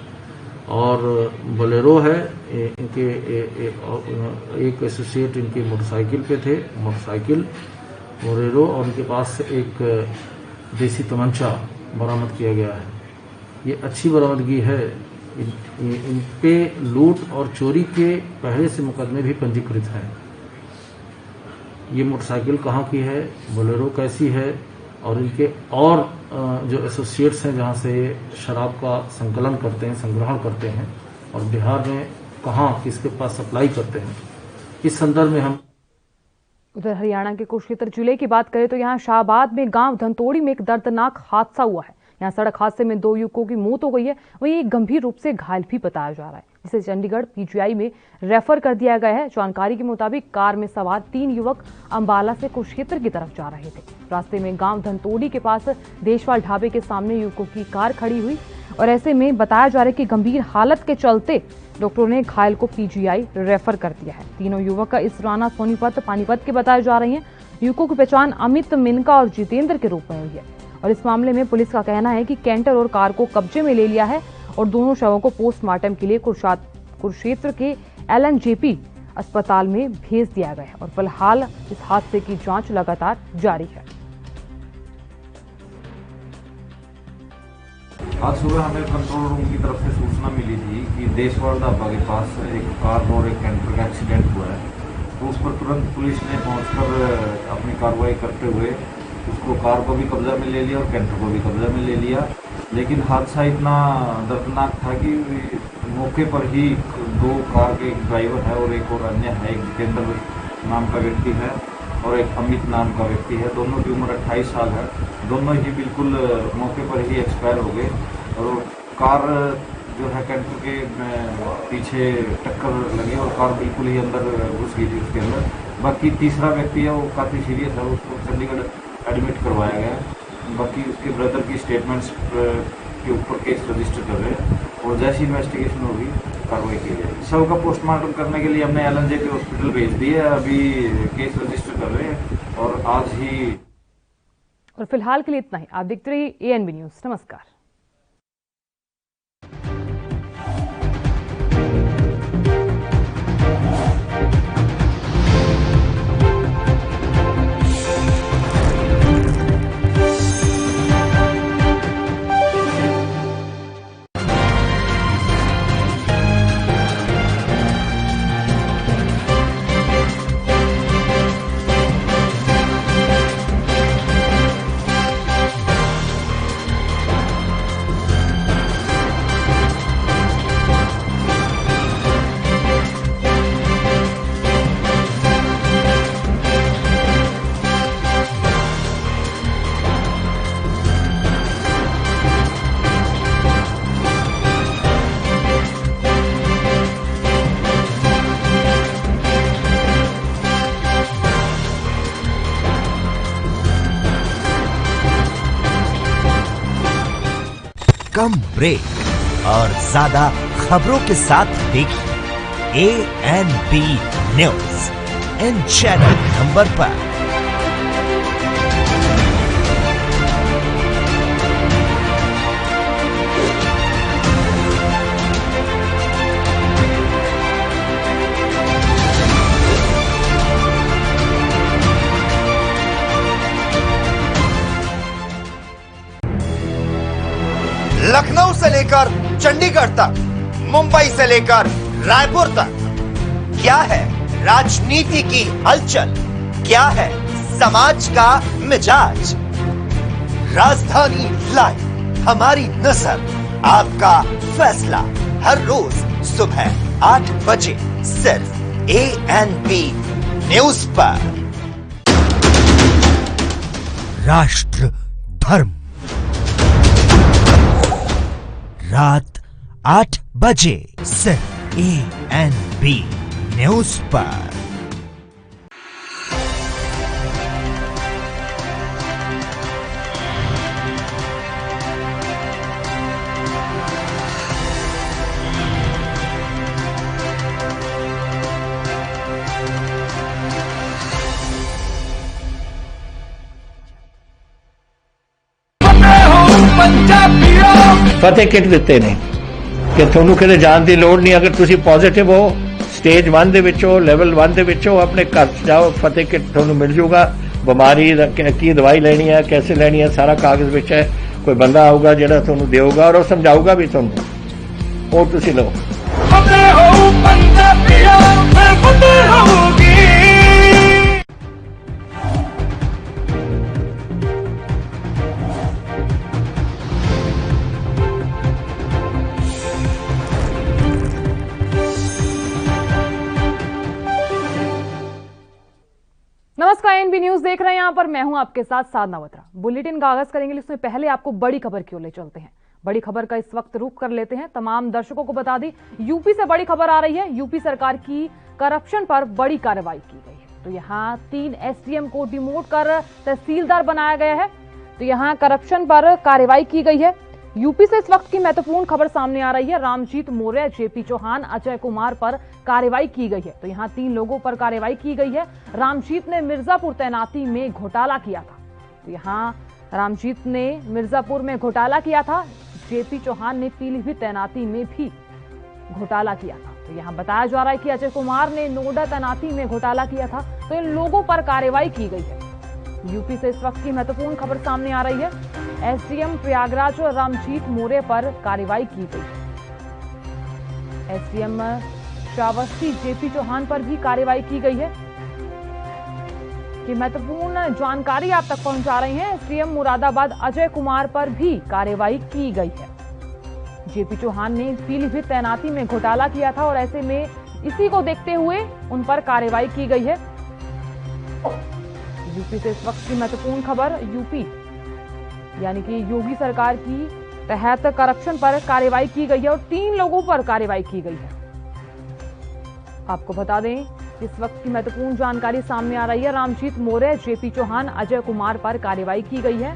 और बोलेरो है। इनके एक एसोसिएट इनकी मोटरसाइकिल पे थे, मोटरसाइकिल बोलेरो, और उनके पास एक देसी तमंचा बरामद किया गया है। ये अच्छी बरामदगी है। इन पे लूट और चोरी के पहले से मुकदमे भी पंजीकृत हैं। ये मोटरसाइकिल कहाँ की है, बोलेरो कैसी है, और इनके और जो एसोसिएट्स हैं जहाँ से ये शराब का संकलन करते हैं, संग्रहण करते हैं, और बिहार में कहाँ किसके पास सप्लाई करते हैं, इस संदर्भ में हम। उधर हरियाणा के कुरुक्षेत्र जिले की बात करें तो यहाँ शाहबाद में गांव धनतोड़ी में एक दर्दनाक हादसा हुआ है। यहाँ सड़क हादसे में 2 युवकों की मौत हो गई है, वहीं एक गंभीर रूप से घायल भी बताया जा रहा है, जिसे चंडीगढ़ पीजीआई में रेफर कर दिया गया है। जानकारी के मुताबिक कार में सवार 3 युवक अंबाला से कुरुक्षेत्र की तरफ जा रहे थे। रास्ते में गांव धनतोड़ी के पास देशवाल ढाबे के सामने युवकों की कार खड़ी हुई और ऐसे में बताया जा रहा है कि गंभीर हालत के चलते डॉक्टरों ने घायल को पीजीआई रेफर कर दिया है। तीनों युवक का इसराना, सोनीपत, पानीपत के बताए जा रहे हैं। युवकों की पहचान अमित, मिनका और जितेंद्र के रूप में हुई है और इस मामले में पुलिस का कहना है कि कैंटर और कार को कब्जे में ले लिया है और दोनों शवों को पोस्टमार्टम के लिए कुरुक्षेत्र के LNJP अस्पताल में भेज दिया गया है और फिलहाल इस हादसे की जांच लगातार जारी है। आज सुबह हमें कंट्रोल रूम की तरफ से सूचना मिली थी कि देशवाल ढाबा के पास एक कार और एक कैंटर का एक्सीडेंट हुआ है। तो उस पर तुरंत पुलिस ने पहुंचकर अपनी कार्रवाई करते हुए उसको, कार को भी कब्जा में ले लिया और कैंटर को भी कब्जा में ले लिया। लेकिन हादसा इतना दर्दनाक था कि मौके पर ही 2 कार के एक ड्राइवर है और एक और अन्य है, एक जितेंद्र नाम का व्यक्ति है और एक अमित नाम का व्यक्ति है। दोनों की उम्र 28 साल है। दोनों ही बिल्कुल मौके पर ही एक्सपायर हो गए और कार जो है कैंटर के पीछे टक्कर लगी और कार बिल्कुल ही अंदर घुस गई थी उसके अंदर। बाकी तीसरा व्यक्ति है वो काफ़ी सीरियस है, उसको चंडीगढ़ एडमिट करवाया गया। बाकी उसके ब्रदर की स्टेटमेंट्स के ऊपर केस रजिस्टर कर रहे हैं और जैसी इन्वेस्टिगेशन होगी कार्रवाई की जाएगी। शव का पोस्टमार्टम करने के लिए हमने LNJP हॉस्पिटल भेज दी है। अभी केस रजिस्टर कर रहे हैं और आज ही। और फिलहाल के लिए इतना ही। आप देखते रहिए ANB न्यूज। नमस्कार। कम ब्रेक और ज्यादा खबरों के साथ देखिए ANB news in channel number पर। लखनऊ लेकर चंडीगढ़ तक, मुंबई से लेकर रायपुर तक, क्या है राजनीति की हलचल, क्या है समाज का मिजाज। राजधानी लाइव, हमारी नजर, आपका फैसला, हर रोज सुबह 8 बजे सिर्फ ANP न्यूज पर। राष्ट्र धर्म, रात 8 बजे सिर्फ ANP न्यूज पर। ਫਤਿਹ ਕਿਟ ਦਿੱਤੇ ਨੇ ਕਿ ਤੁਹਾਨੂੰ ਕਿਤੇ ਜਾਣ ਦੀ ਲੋੜ ਨਹੀਂ। ਅਗਰ ਤੁਸੀਂ ਪੋਜ਼ਿਟਿਵ ਹੋ, ਸਟੇਜ 1 ਦੇ ਵਿੱਚ ਹੋ, ਲੈਵਲ 1 ਦੇ ਵਿੱਚ ਹੋ, ਆਪਣੇ ਘਰ ਜਾਓ, ਫਤਿਹ ਕਿਟ ਤੁਹਾਨੂੰ ਮਿਲ ਜੂਗਾ। ਬਿਮਾਰੀ ਦਾ ਕੀ ਦਵਾਈ ਲੈਣੀ ਹੈ, कैसे ਲੈਣੀ ਹੈ, ਸਾਰਾ ਕਾਗਜ਼ ਵਿੱਚ ਹੈ। ਕੋਈ ਬੰਦਾ ਆਊਗਾ ਜਿਹੜਾ ਤੁਹਾਨੂੰ ਦੇਊਗਾ ਔਰ ਉਹ ਸਮਝਾਊਗਾ ਵੀ ਤੁਹਾਨੂੰ, ਉਹ ਤੁਸੀਂ ਲਓ। ਫਤਿਹ ਹੋ ਪੰਜਾਬੀਓ, ਮੈਂ ਫਤਿਹ ਹੋਊਗੀ। नमस्कार, एनबी न्यूज देख रहे हैं यहाँ पर मैं हूं आपके साथ साधना वत्रा। बुलेटिन का आगाज करेंगे, इसमें पहले आपको बड़ी खबर की ओर ले चलते हैं। बड़ी खबर का इस वक्त रुख कर लेते हैं। तमाम दर्शकों को बता दी, यूपी से बड़ी खबर आ रही है। यूपी सरकार की करप्शन पर बड़ी कार्रवाई की गई है। तो यहाँ 3 SDM को डिमोट कर तहसीलदार बनाया गया है। तो यहाँ करप्शन पर कार्रवाई की गई है। यूपी से इस वक्त की महत्वपूर्ण खबर सामने आ रही है। रामजीत मौर्य, JP चौहान, अजय कुमार पर कार्रवाई की गई है। तो यहाँ 3 लोगों पर कार्रवाई की गई है। रामजीत ने मिर्जापुर तैनाती में घोटाला किया था। तो यहाँ रामजीत ने मिर्जापुर में घोटाला किया था। JP चौहान ने पीलीभीत तैनाती में भी घोटाला किया था। तो यहाँ बताया जा रहा है कि अजय कुमार ने नोएडा तैनाती में घोटाला किया था। तो इन लोगों पर कार्रवाई की गई है। यूपी से इस वक्त की महत्वपूर्ण खबर सामने आ रही है। SDM प्रयागराज और रामजीत मौर्य पर कार्रवाई की गई है। SDM श्रावस्ती JP चौहान पर भी कार्रवाई की गई है। कि महत्वपूर्ण जानकारी आप तक पहुंचा रहे हैं। SDM मुरादाबाद अजय कुमार पर भी कार्रवाई की गई है। JP चौहान ने पीलीभीत तैनाती में घोटाला किया था और ऐसे में इसी को देखते हुए उन पर कार्रवाई की गई है। यूपी से इस वक्त की महत्वपूर्ण खबर, यूपी यानी कि योगी सरकार की तहत करप्शन पर कार्रवाई की गई है और 3 लोगों पर कार्रवाई की गई है। आपको बता दें, इस वक्त की महत्वपूर्ण जानकारी सामने आ रही है। रामजीत मौर्य, JP चौहान, अजय कुमार पर कार्रवाई की गई है।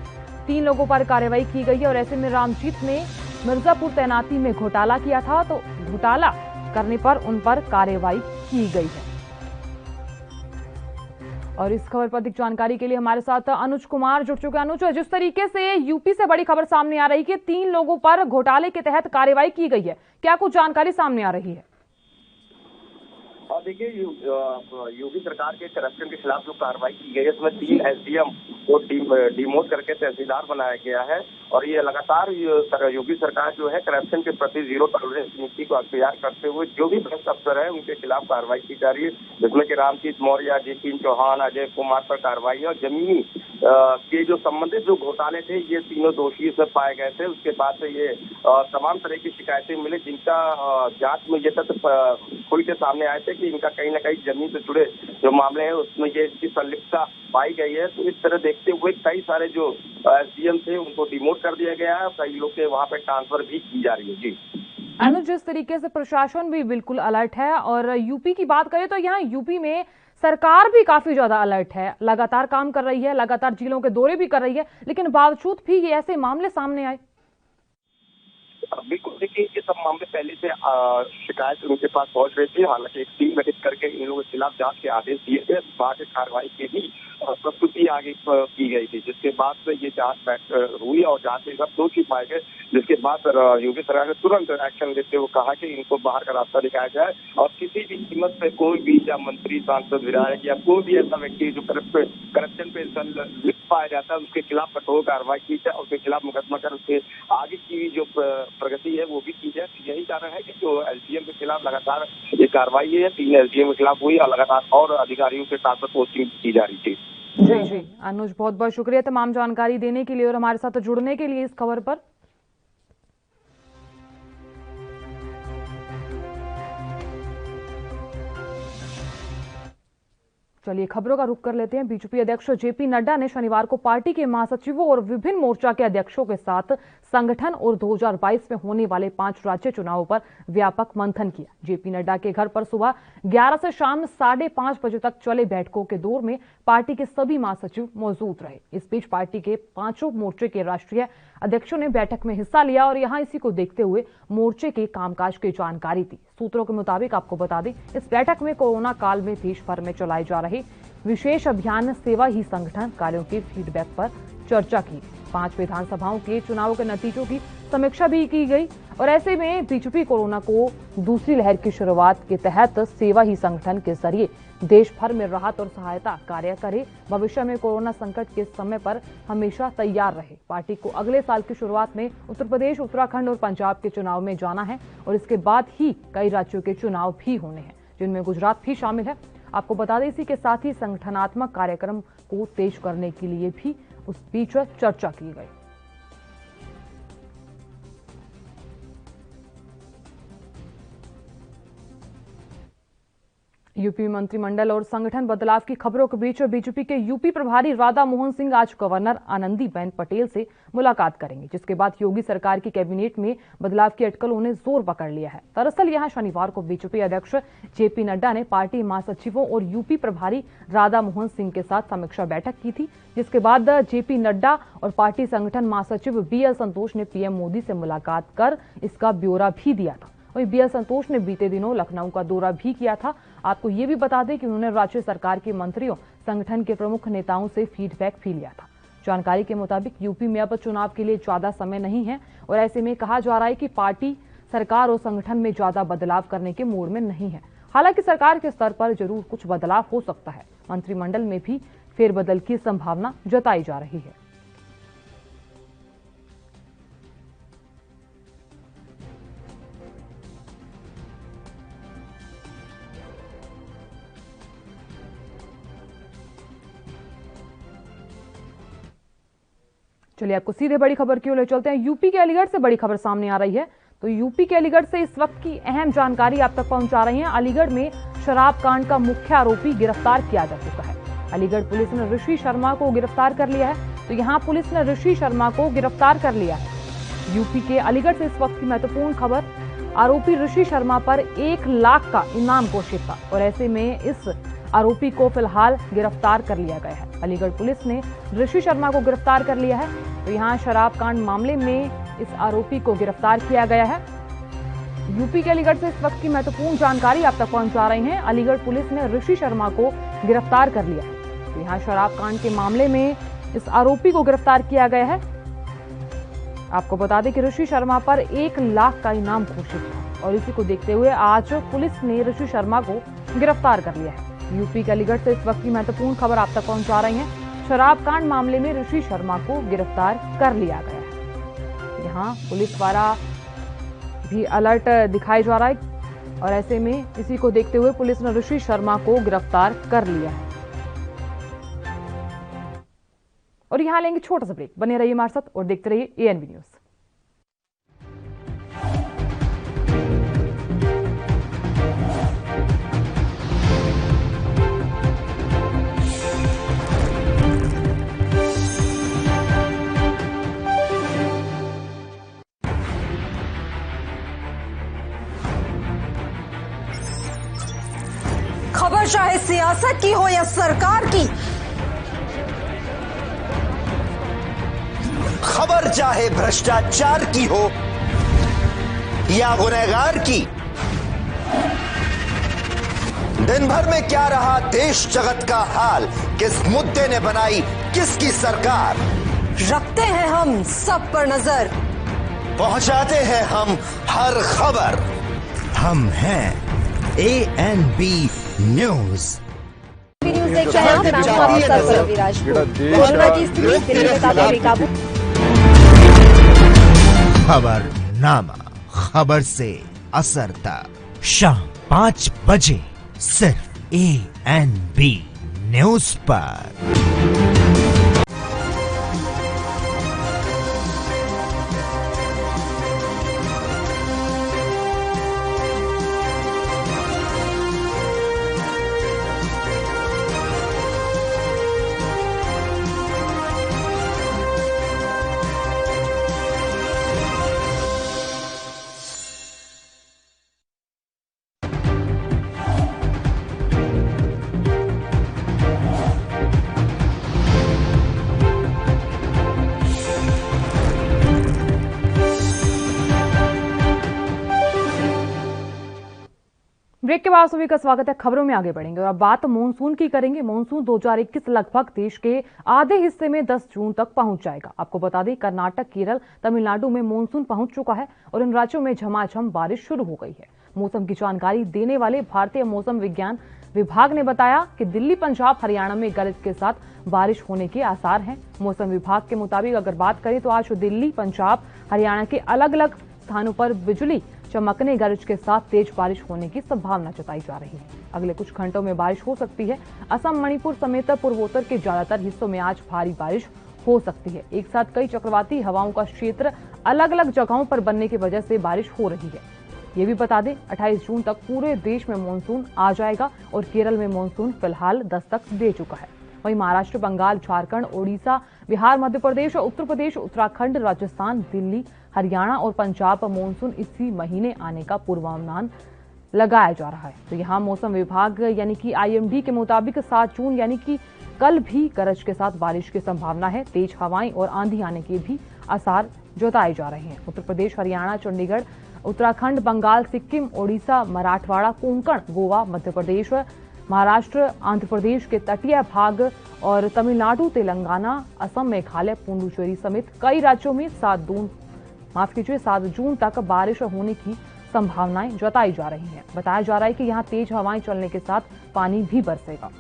3 लोगों पर कार्रवाई की गई है और ऐसे में रामजीत ने मिर्जापुर तैनाती में घोटाला किया था। तो घोटाला करने पर उन पर कार्रवाई की गई है। और इस खबर पर अधिक जानकारी के लिए हमारे साथ अनुज कुमार जुड़ चुके हैं। अनुज, जिस तरीके से यूपी से बड़ी खबर सामने आ रही है कि 3 लोगों पर घोटाले के तहत कार्रवाई की गई है, क्या कुछ जानकारी सामने आ रही है? देखिए, योगी सरकार के करप्शन के खिलाफ जो कार्रवाई की गई है उसमें 3 SDM को डिमोट करके तहसीलदार बनाया गया है। और ये लगातार योगी सरकार जो है करप्शन के प्रति जीरो टॉलरेंस नीति को अख्तियार करते हुए जो भी भ्रष्ट अफसर है उनके खिलाफ कार्रवाई की जा रही है, जिसमें कि रामजीत मौर्य, JP चौहान, अजय कुमार पर कार्रवाई है। और जमीनी के जो संबंधित जो घोटाले थे, ये तीनों दोषी इसमें पाए गए थे। उसके बाद से ये तमाम तरह की शिकायतें मिली, जिनका जांच में ये तथ्य खुल के सामने आए थे कि इनका कहीं ना कहीं जमीन से जुड़े जो मामले हैं उसमें ये इसकी संलिप्तता पाई गई है। तो इस तरह देखते हुए कई सारे जो SDM थे उनको डिमोट कर दिया गया है। कई लोग के वहाँ पे ट्रांसफर भी की जा रही है। जी अनुज, जिस तरीके से प्रशासन भी बिल्कुल अलर्ट है और यूपी की बात करें तो यहाँ यूपी में सरकार भी काफी ज्यादा अलर्ट है, लगातार काम कर रही है, लगातार जिलों के दौरे भी कर रही है, लेकिन बावजूद भी ये ऐसे मामले सामने आए। बिल्कुल, देखिए ये सब मामले पहले से शिकायत उनके पास पहुंच रही थी। हालांकि एक टीम गठित करके इन लोगों के खिलाफ जांच के आदेश दिए थे, बाद कार्रवाई की भी प्रस्तुति आगे की गई थी, जिसके बाद से ये जांच हुई और जांच में सब दोषी पाए गए। जिसके बाद योगी सरकार ने तुरंत एक्शन लेते हुए कहा कि इनको बाहर का रास्ता दिखाया जाए और किसी भी कीमत पे कोई भी या मंत्री, सांसद, विधायक या कोई भी ऐसा व्यक्ति जो करप्शन पे लिप्त पाया जाता है उसके खिलाफ कठोर कार्रवाई की जाए, उसके खिलाफ मुकदमा कर उसके आगे की जो प्रगति है वो भी की जाए। यही कारण है कि जो एसडीएम के खिलाफ लगातार ये कार्रवाई है, 3 एसडीएम के खिलाफ हुई और लगातार और अधिकारियों के साथ पोस्टिंग की जा रही थी। जी अनुज, बहुत बहुत शुक्रिया तमाम जानकारी देने के लिए और हमारे साथ जुड़ने के लिए इस खबर पर। चलिए खबरों का रुख कर लेते हैं। बीजेपी अध्यक्ष जेपी नड्डा ने शनिवार को पार्टी के महासचिवों और विभिन्न मोर्चा के अध्यक्षों के साथ संगठन और 2022 में होने वाले 5 राज्य चुनावों पर व्यापक मंथन किया। जेपी नड्डा के घर पर सुबह 11 से शाम 5:30 बजे तक चले बैठकों के दौर में पार्टी के सभी महासचिव मौजूद रहे। इस बीच पार्टी के 5 मोर्चे के राष्ट्रीय अध्यक्षों ने बैठक में हिस्सा लिया और यहां इसी को देखते हुए मोर्चे के कामकाज की जानकारी दी। सूत्रों के मुताबिक आपको बता दें, इस बैठक में कोरोना काल में देश भर में चलाए जा रहे विशेष अभियान सेवा ही संगठन कार्यों के फीडबैक पर चर्चा की। 5 विधानसभाओं के चुनावों के नतीजों की समीक्षा भी की गई और ऐसे में बीजेपी कोरोना को दूसरी लहर की शुरुआत के तहत सेवा ही संगठन के जरिए देश भर में राहत और सहायता कार्य करे, भविष्य में कोरोना संकट के समय पर हमेशा तैयार रहे। पार्टी को अगले साल की शुरुआत में उत्तर प्रदेश, उत्तराखंड और पंजाब के चुनाव में जाना है और इसके बाद ही कई राज्यों के चुनाव भी होने हैं, जिनमें गुजरात भी शामिल है। आपको बता दें, इसी के साथ ही संगठनात्मक कार्यक्रम को तेज करने के लिए भी उस बीच चर्चा की गई। यूपी मंत्रिमंडल और संगठन बदलाव की खबरों के बीच बीजेपी के यूपी प्रभारी राधा मोहन सिंह आज गवर्नर आनंदीबेन पटेल से मुलाकात करेंगे, जिसके बाद योगी सरकार की कैबिनेट में बदलाव की अटकलों ने जोर पकड़ लिया है। दरअसल यहां शनिवार को बीजेपी अध्यक्ष जेपी नड्डा ने पार्टी महासचिवों और यूपी प्रभारी राधा मोहन सिंह के साथ समीक्षा बैठक की थी, जिसके बाद जेपी नड्डा और पार्टी संगठन महासचिव बीएल संतोष ने पीएम मोदी से मुलाकात कर इसका ब्यौरा भी दिया था। वहीं बीएल संतोष ने बीते दिनों लखनऊ का दौरा भी किया था। आपको ये भी बता दें कि उन्होंने राज्य सरकार के मंत्रियों, संगठन के प्रमुख नेताओं से फीडबैक भी लिया था। जानकारी के मुताबिक यूपी में अब चुनाव के लिए ज्यादा समय नहीं है और ऐसे में कहा जा रहा है कि पार्टी सरकार और संगठन में ज्यादा बदलाव करने के मूड में नहीं है। हालांकि सरकार के स्तर पर जरूर कुछ बदलाव हो सकता है। मंत्रिमंडल में भी फेरबदल की संभावना जताई जा रही है। चलिए आपको सीधे बड़ी खबर की ओर ले चलते हैं। यूपी के अलीगढ़ से बड़ी खबर सामने आ रही है। तो यूपी के अलीगढ़ से इस वक्त की अहम जानकारी आप तक पहुंचा रही हैं। अलीगढ़ में शराब कांड का मुख्य आरोपी गिरफ्तार किया जा चुका है। अलीगढ़ पुलिस ने ऋषि शर्मा को गिरफ्तार कर लिया है। तो यहां पुलिस ने ऋषि शर्मा को गिरफ्तार कर लिया है। यूपी के अलीगढ़ से इस वक्त की महत्वपूर्ण खबर, आरोपी ऋषि शर्मा पर 1 लाख का इनाम घोषित था और ऐसे में इस आरोपी को फिलहाल गिरफ्तार कर लिया गया है। अलीगढ़ पुलिस ने ऋषि शर्मा को गिरफ्तार कर लिया है। तो यहां शराब कांड मामले में इस आरोपी को गिरफ्तार किया गया है। यूपी के अलीगढ़ से इस वक्त की महत्वपूर्ण जानकारी आप तक पहुंचा रही हैं। अलीगढ़ पुलिस ने ऋषि शर्मा को गिरफ्तार कर लिया है। तो यहां शराब कांड के मामले में इस आरोपी को गिरफ्तार किया गया है। आपको बता दें कि ऋषि शर्मा पर 1 लाख का इनाम घोषित था और इसी को देखते हुए आज पुलिस ने ऋषि शर्मा को गिरफ्तार कर लिया है। यूपी के अलीगढ़ से इस वक्त की महत्वपूर्ण खबर आप तक पहुंचा रही हैं। शराब कांड मामले में ऋषि शर्मा को गिरफ्तार कर लिया गया है। यहां पुलिस द्वारा भी अलर्ट दिखाया जा रहा है और ऐसे में इसी को देखते हुए पुलिस ने ऋषि शर्मा को गिरफ्तार कर लिया है। और यहां लेंगे छोटा सा ब्रेक। बने रहिए हमारे साथ और देखते रहिए एएनबी न्यूज। खबर चाहे सियासत की हो या सरकार की, खबर चाहे भ्रष्टाचार की हो या गुनहगार की, दिन भर में क्या रहा देश जगत का हाल, किस मुद्दे ने बनाई किसकी सरकार, रखते हैं हम सब पर नजर, पहुंचाते हैं हम हर खबर। हम हैं ANB न्यूज। न्यूज देख रहे हैं आप, नाम है विराज। कोरोना की स्थिति दिल्ली में ताजा बेकाबू। खबरनामा, खबर से असर तक, शाम 5 बजे सिर्फ ANB न्यूज पर। ब्रेक के बाद सभी का स्वागत है। खबरों में आगे बढ़ेंगे और अब बात मानसून की करेंगे। मानसून 2021 लगभग देश के आधे हिस्से में 10 जून तक पहुंच जाएगा। आपको बता दें, कर्नाटक, केरल, तमिलनाडु में मानसून पहुंच चुका है और इन राज्यों में झमाझम बारिश शुरू हो गई है। मौसम की जानकारी देने वाले भारतीय मौसम विज्ञान विभाग ने बताया कि दिल्ली, पंजाब, हरियाणा में गरज के साथ बारिश होने के आसार हैं। मौसम विभाग के मुताबिक अगर बात करें तो आज दिल्ली, पंजाब, हरियाणा के अलग अलग स्थानों पर बिजली चमकने, गरज के साथ तेज बारिश होने की संभावना जताई जा रही है। अगले कुछ घंटों में बारिश हो सकती है। असम, मणिपुर समेत पूर्वोत्तर के ज्यादातर हिस्सों में आज भारी बारिश हो सकती है। एक साथ कई चक्रवाती हवाओं का क्षेत्र अलग अलग जगहों पर बनने की वजह से बारिश हो रही है। ये भी बता दें, 28 जून तक पूरे देश में मानसून आ जाएगा और केरल में मानसून फिलहाल दस्तक दे चुका है। वहीं महाराष्ट्र, बंगाल, झारखंड, ओडिशा, बिहार, मध्य प्रदेश, उत्तर प्रदेश, उत्तराखंड, राजस्थान, दिल्ली, हरियाणा और पंजाब पर मानसून इसी महीने आने का पूर्वानुमान लगाया जा रहा है। तो यहाँ मौसम विभाग यानी कि IMD के मुताबिक 7 जून यानी कि कल भी गरज के साथ बारिश की संभावना है। तेज हवाएं और आंधी आने के भी आसार जताए जा रहे हैं। उत्तर प्रदेश, हरियाणा, चंडीगढ़, उत्तराखंड, बंगाल, सिक्किम, ओडिशा, मराठवाड़ा, कोंकण, गोवा, मध्य प्रदेश, महाराष्ट्र, आंध्र प्रदेश के तटीय भाग और तमिलनाडु, तेलंगाना, असम, मेघालय, पुडुचेरी समेत कई राज्यों में 7 जून तक बारिश होने की संभावनाएं जताई जा रही हैं। बताया जा रहा है कि यहां तेज हवाएं चलने के साथ पानी भी बरसेगा।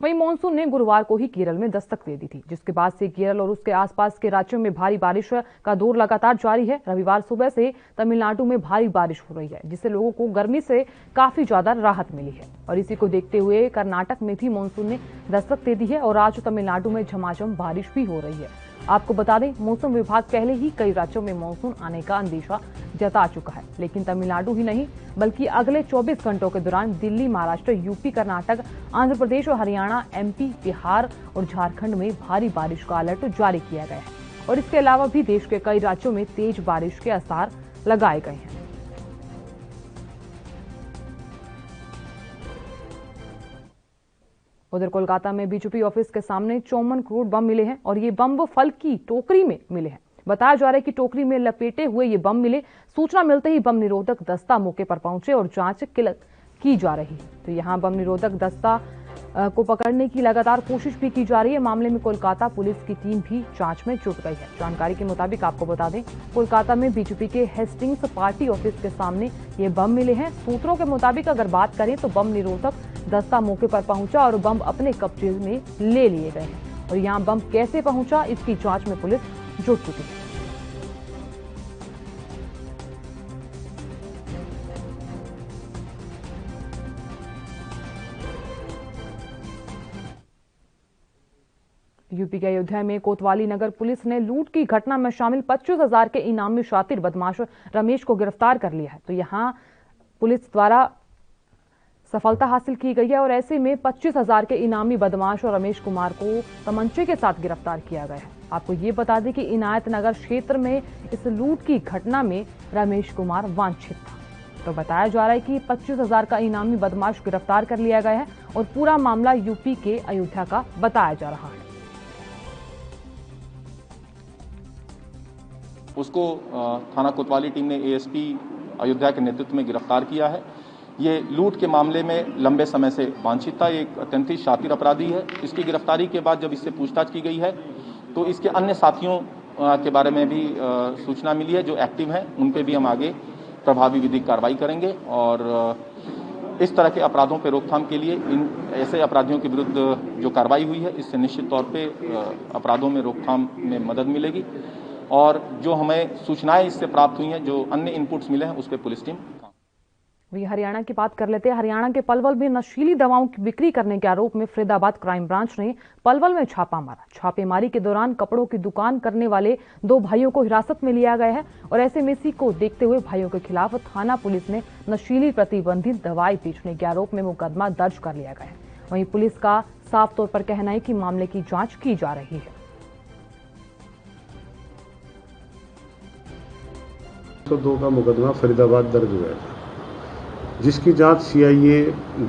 वहीं मानसून ने गुरुवार को ही केरल में दस्तक दे दी थी, जिसके बाद से केरल और उसके आसपास के राज्यों में भारी बारिश का दौर लगातार जारी है। रविवार सुबह से तमिलनाडु में भारी बारिश हो रही है, जिससे लोगों को गर्मी से काफी ज्यादा राहत मिली है। और इसी को देखते हुए कर्नाटक में भी मानसून ने दस्तक दे दी है और आज तमिलनाडु में झमाझम बारिश भी हो रही है। आपको बता दें, मौसम विभाग पहले ही कई राज्यों में मानसून आने का अंदेशा जता चुका है, लेकिन तमिलनाडु ही नहीं बल्कि अगले 24 घंटों के दौरान दिल्ली, महाराष्ट्र, यूपी, कर्नाटक, आंध्र प्रदेश और हरियाणा, MP, बिहार और झारखंड में भारी बारिश का अलर्ट जारी किया गया है। और इसके अलावा भी देश के कई राज्यों में तेज बारिश के आसार लगाए गए हैं। उधर कोलकाता में बीजेपी ऑफिस के सामने 54 करोड़ बम मिले हैं और ये बम फल की टोकरी में मिले हैं। बताया जा रहा है कि टोकरी में लपेटे हुए ये बम मिले। सूचना मिलते ही बम निरोधक दस्ता मौके पर पहुंचे और जांच की जा रही है। तो यहां बम निरोधक दस्ता को पकड़ने की लगातार कोशिश भी की जा रही है। मामले में कोलकाता पुलिस की टीम भी जांच में जुट गई है। जानकारी के मुताबिक आपको बता दें, कोलकाता में बीजेपी के हेस्टिंग्स पार्टी ऑफिस के सामने ये बम मिले हैं। सूत्रों के मुताबिक अगर बात करें तो बम निरोधक दस्ता मौके पर पहुंचा और बम अपने कब्जे में ले लिए गए हैं। और यहां बम कैसे पहुंचा, इसकी जांच में पुलिस जुट चुकी है। यूपी के अयोध्या में कोतवाली नगर पुलिस ने लूट की घटना में शामिल 25,000 के इनामी शातिर बदमाश रमेश को गिरफ्तार कर लिया है। तो यहां पुलिस द्वारा सफलता हासिल की गई है और ऐसे में 25,000 के इनामी बदमाश और रमेश कुमार को तमंचे के साथ गिरफ्तार किया गया है। आपको ये बता दें कि इनायत नगर क्षेत्र में इस लूट की घटना में रमेश कुमार वांछित था। तो बताया जा रहा है कि 25,000 का इनामी बदमाश गिरफ्तार कर लिया गया है और पूरा मामला यूपी के अयोध्या का बताया जा रहा है। उसको थाना कोतवाली टीम ने ASP अयोध्या के नेतृत्व में गिरफ्तार किया है। ये लूट के मामले में लंबे समय से वांछित था, एक अत्यंत ही शातिर अपराधी है। इसकी गिरफ्तारी के बाद जब इससे पूछताछ की गई है तो इसके अन्य साथियों के बारे में भी सूचना मिली है जो एक्टिव हैं, उन पे भी हम आगे प्रभावी विधिक कार्रवाई करेंगे और इस तरह के अपराधों पर रोकथाम के लिए इन ऐसे अपराधियों के विरुद्ध जो कार्रवाई हुई है, इससे निश्चित तौर पे अपराधों में रोकथाम में मदद मिलेगी। और जो हमें सूचनाएं इससे प्राप्त हुई हैं, जो अन्य इनपुट्स मिले हैं, उस पर पुलिस टीम। वही हरियाणा की बात कर लेते हैं। हरियाणा के पलवल में नशीली दवाओं की बिक्री करने के आरोप में फरीदाबाद क्राइम ब्रांच ने पलवल में छापा मारा। छापेमारी के दौरान कपड़ों की दुकान करने वाले 2 भाइयों को हिरासत में लिया गया है और ऐसे में इसी को देखते हुए भाइयों के खिलाफ थाना पुलिस ने नशीली प्रतिबंधित दवाई बेचने के आरोप में मुकदमा दर्ज कर लिया गया है। वहीं पुलिस का साफ तौर पर कहना है कि मामले की जांच की जा रही है। 102 का मुकदमा फरीदाबाद दर्ज हुआ था, जिसकी जांच CIA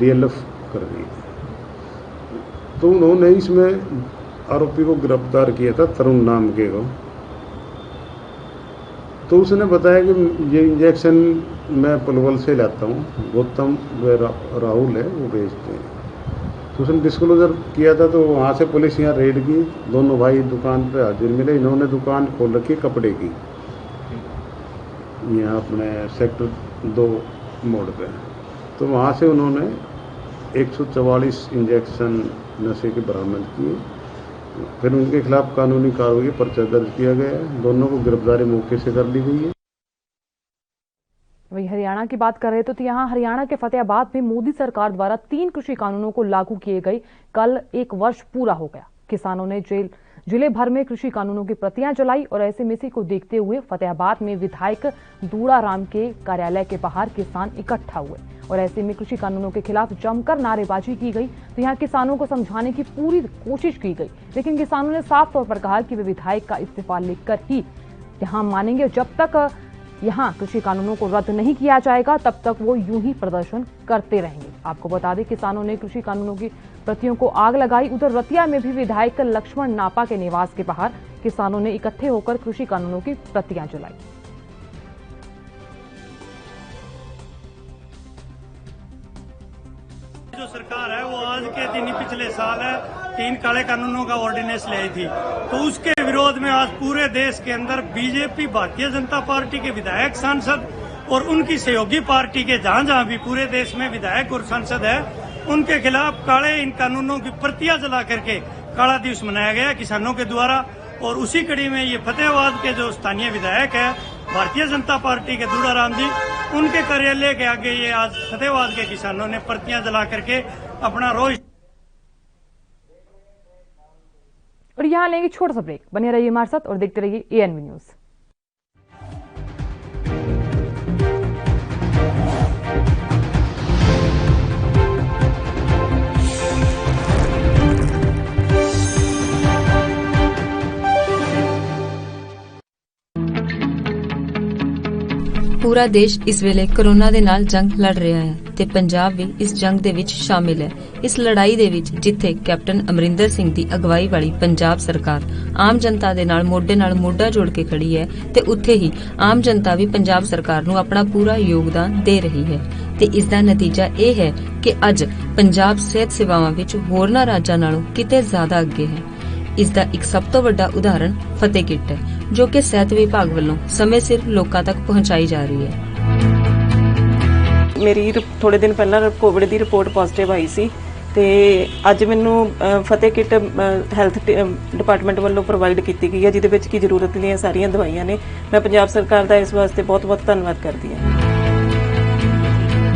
DLF कर रही है। तो उन्होंने इसमें आरोपी को गिरफ्तार किया था, तरुण नाम के को। तो उसने बताया कि ये इंजेक्शन मैं पलवल से लाता हूँ, गौतम राहुल है वो बेचते हैं। तो उसने डिस्क्लोजर किया था, तो वहाँ से पुलिस यहाँ रेड की। दोनों भाई दुकान पे हाजिर मिले। इन्होंने दुकान खोल रखी कपड़े की, यहाँ अपने सेक्टर 2 मोड़ पे। तो वहाँ से उन्होंने 144 इंजेक्शन नशे के बरामद किए। फिर उनके खिलाफ कानूनी कार्रवाई पर्चा दर्ज किया गया है। दोनों को गिरफ्तारी मौके से कर ली गई है। वही हरियाणा की बात कर रहे थे, तो यहाँ हरियाणा के फतेहाबाद में मोदी सरकार द्वारा 3 कृषि कानूनों को लागू किए गए कल 1 वर्ष पूरा हो गया। किसानों ने जिले भर में कृषि कानूनों की प्रतियां जलाई और ऐसे में इसी को देखते हुए फतेहाबाद में विधायक दूड़ाराम के कार्यालय के बाहर किसान इकट्ठा हुए और ऐसे में कृषि कानूनों के खिलाफ जमकर नारेबाजी की गई। तो यहाँ किसानों को समझाने की पूरी कोशिश की गई, लेकिन किसानों ने साफ तौर पर कहा कि वे विधायक का इस्तीफा लेकर ही यहाँ मानेंगे। जब तक यहाँ कृषि कानूनों को रद्द नहीं किया जाएगा तब तक वो यूं ही प्रदर्शन करते रहेंगे। आपको बता दें, किसानों ने कृषि कानूनों की प्रतियों को आग लगाई। उधर रतिया में भी विधायक लक्ष्मण नापा के निवास के बाहर किसानों ने इकट्ठे होकर कृषि कानूनों की प्रतियां जलाई। जो सरकार है वो आज के दिन ही पिछले साल है 3 काले कानूनों का ऑर्डिनेंस लाई थी, तो उसके विरोध में आज पूरे देश के अंदर बीजेपी भारतीय जनता पार्टी के विधायक सांसद और उनकी सहयोगी पार्टी के जहां भी पूरे देश में विधायक और सांसद है, उनके खिलाफ काले इन कानूनों की प्रतियां जला करके काला दिवस मनाया गया किसानों के द्वारा। और उसी कड़ी में ये फतेहाबाद के जो स्थानीय विधायक है भारतीय जनता पार्टी के दूड़ाराम जी, उनके कार्यालय के आगे ये आज फतेहाबाद के किसानों ने प्रतियां जला करके अपना रोष। और यहाँ लेंगे छोटा सा ब्रेक। बने रहिए हमारे साथ और देखते रहिए ANV न्यूज। पूरा देश इस ਵੇਲੇ ਕੋਰੋਨਾ ਦੇ ਨਾਲ ਜੰਗ ਲੜ ਰਿਹਾ ਹੈ ਤੇ ਪੰਜਾਬ ਵੀ ਇਸ ਜੰਗ ਦੇ ਵਿੱਚ ਸ਼ਾਮਿਲ ਹੈ। ਇਸ ਲੜਾਈ ਦੇ ਵਿੱਚ ਜਿੱਥੇ ਕੈਪਟਨ ਅਮਰਿੰਦਰ ਸਿੰਘ ਦੀ ਅਗਵਾਈ ਵਾਲੀ ਪੰਜਾਬ ਸਰਕਾਰ ਆਮ ਜਨਤਾ ਦੇ ਨਾਲ ਮੋਢਾ ਜੋੜ ਕੇ ਖੜੀ ਹੈ ਤੇ ਉੱਥੇ ਹੀ ਆਮ ਜਨਤਾ ਵੀ ਪੰਜਾਬ ਸਰਕਾਰ ਨੂੰ ਆਪਣਾ ਪੂਰਾ ਯੋਗਦਾਨ ਦੇ ਰਹੀ ਹੈ ਤੇ ਇਸ ਦਾ ਨਤੀਜਾ ਇਹ ਹੈ ਕਿ ਅੱਜ ਪੰਜਾਬ ਸਿਹਤ ਸੇਵਾਵਾਂ ਵਿੱਚ ਹੋਰਨਾਂ ਰਾਜਾਂ ਨਾਲੋਂ ਕਿਤੇ ਜ਼ਿਆਦਾ ਅੱਗੇ ਹੈ। ਇਸ ਦਾ ਇੱਕ ਸਭ ਤੋਂ ਵੱਡਾ ਉਦਾਹਰਣ ਫਤਿਹ ਕਿੱਟ ਹੈ, ਜੋ ਕਿ ਸਿਹਤ ਵਿਭਾਗ ਵੱਲੋਂ ਸਮੇਂ ਸਿਰ ਲੋਕਾਂ ਤੱਕ ਪਹੁੰਚਾਈ ਜਾ ਰਹੀ ਹੈ। ਮੇਰੀ ਥੋੜੇ ਦਿਨ ਪਹਿਲਾਂ ਕੋਵਿਡ ਦੀ ਰਿਪੋਰਟ ਪੋਜ਼ਿਟਿਵ ਆਈ ਸੀ ਤੇ ਅੱਜ ਮੈਨੂੰ ਫਤਿਹ ਕਿੱਟ ਹੈਲਥ ਡਿਪਾਰਟਮੈਂਟ ਵੱਲੋਂ ਪ੍ਰੋਵਾਈਡ ਕੀਤੀ ਗਈ ਹੈ, ਜਿਹਦੇ ਵਿੱਚ ਕੀ ਜ਼ਰੂਰਤ ਦੀਆਂ ਸਾਰੀਆਂ ਦਵਾਈਆਂ ਨੇ। ਮੈਂ ਪੰਜਾਬ ਸਰਕਾਰ ਦਾ ਇਸ ਵਾਸਤੇ ਬਹੁਤ-ਬਹੁਤ ਧੰਨਵਾਦ ਕਰਦੀ ਹਾਂ।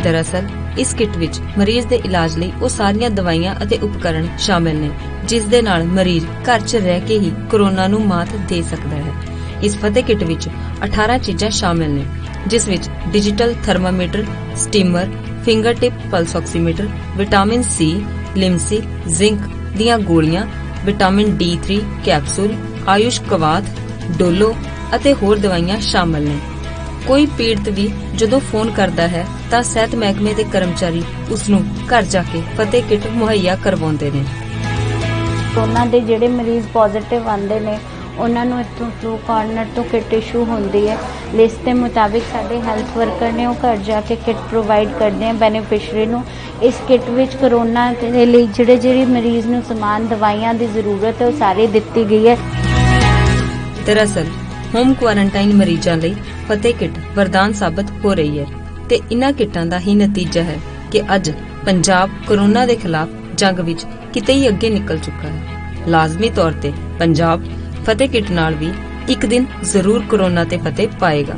ਦਰਅਸਲ ਇਸ ਕਿੱਟ ਵਿੱਚ ਮਰੀਜ਼ ਦੇ ਇਲਾਜ ਲਈ ਉਹ ਸਾਰੀਆਂ ਦਵਾਈਆਂ ਅਤੇ ਉਪਕਰਣ ਸ਼ਾਮਿਲ ਨੇ ਜਿਸ ਦੇ ਨਾਲ ਮਰੀਜ਼ ਘਰ 'ਚ ਰਹਿ ਕੇ ਹੀ ਕੋਰੋਨਾ ਨੂੰ ਮਾਤ ਦੇ ਸਕਦਾ ਹੈ। ਇਸ ਫਤਿਹ ਕਿੱਟ ਵਿੱਚ 18 ਚੀਜ਼ਾਂ ਸ਼ਾਮਿਲ ਨੇ, ਜਿਸ ਵਿੱਚ digital thermometer, steamer, finger tip pulse oximeter, vitamin C, Limcee, zinc ਦੀਆਂ ਗੋਲੀਆਂ, vitamin D3 capsule, AYUSH Kwath, Dolo ਅਤੇ ਹੋਰ ਦਵਾਈਆਂ ਸ਼ਾਮਿਲ ਨੇ। ਕੋਈ ਪੀੜਤ ਵੀ ਜਦੋਂ ਫੋਨ ਕਰਦਾ ਹੈ ਤਾਂ ਸਿਹਤ ਮਹਿਕਮੇ ਦੇ ਕਰਮਚਾਰੀ ਉਸ ਨੂੰ ਘਰ ਜਾ ਕੇ ਫਤਿਹ ਕਿੱਟ ਮੁਹੱਈਆ ਕਰਵਾਉਂਦੇ ਨੇ। ਉਹਨਾਂ ਦੇ ਜਿਹੜੇ ਮਰੀਜ਼ ਪੋਜ਼ਿਟਿਵ ਆਉਂਦੇ ਨੇ ਉਹਨਾਂ ਨੂੰ ਇੱਥੋਂ ਫਲੂ ਕਾਰਨਰ ਤੋਂ ਕਿੱਟ ਇਸ਼ੂ ਹੁੰਦੀ ਹੈ। ਲਿਸਟ ਦੇ ਮੁਤਾਬਿਕ ਸਾਡੇ ਹੈਲਥ ਵਰਕਰ ਨੇ ਉਹ ਘਰ ਜਾ ਕੇ ਕਿੱਟ ਪ੍ਰੋਵਾਈਡ ਕਰਦੇ ਆ ਬੈਨੀਫਿਸ਼ਰੀ ਨੂੰ। ਇਸ ਕਿੱਟ ਵਿੱਚ ਕੋਰੋਨਾ ਦੇ ਲਈ ਜਿਹੜੇ ਮਰੀਜ਼ ਨੂੰ ਸਮਾਨ ਦਵਾਈਆਂ ਦੀ ਜ਼ਰੂਰਤ ਹੈ ਉਹ ਸਾਰੀ ਦਿੱਤੀ ਗਈ ਹੈ। ਦਰਅਸਲ ਹੋਮ ਕੁਆਰੰਟਾਈਨ ਮਰੀਜ਼ਾਂ ਲਈ ਫਤਿਹ ਕਿੱਟ ਵਰਦਾਨ ਸਾਬਤ ਹੋ ਰਹੀ ਹੈ ਤੇ ਇਨ੍ਹਾਂ ਕਿੱਟਾਂ ਦਾ ਹੀ ਨਤੀਜਾ ਹੈ ਕਿ ਅੱਜ ਪੰਜਾਬ ਕੋਰੋਨਾ ਦੇ ਖਿਲਾਫ ਜੰਗ ਵਿੱਚ ਕਿਤੇ ਹੀ ਅੱਗੇ ਨਿਕਲ ਚੁੱਕਾ ਹੈ। ਲਾਜ਼ਮੀ ਤੌਰ ਤੇ ਪੰਜਾਬ ਫਤਿਹ ਕਿੱਟ ਨਾਲ ਵੀ ਇੱਕ ਦਿਨ ਜ਼ਰੂਰ ਕੋਰੋਨਾ ਤੇ ਫਤਿਹ ਪਾਏਗਾ।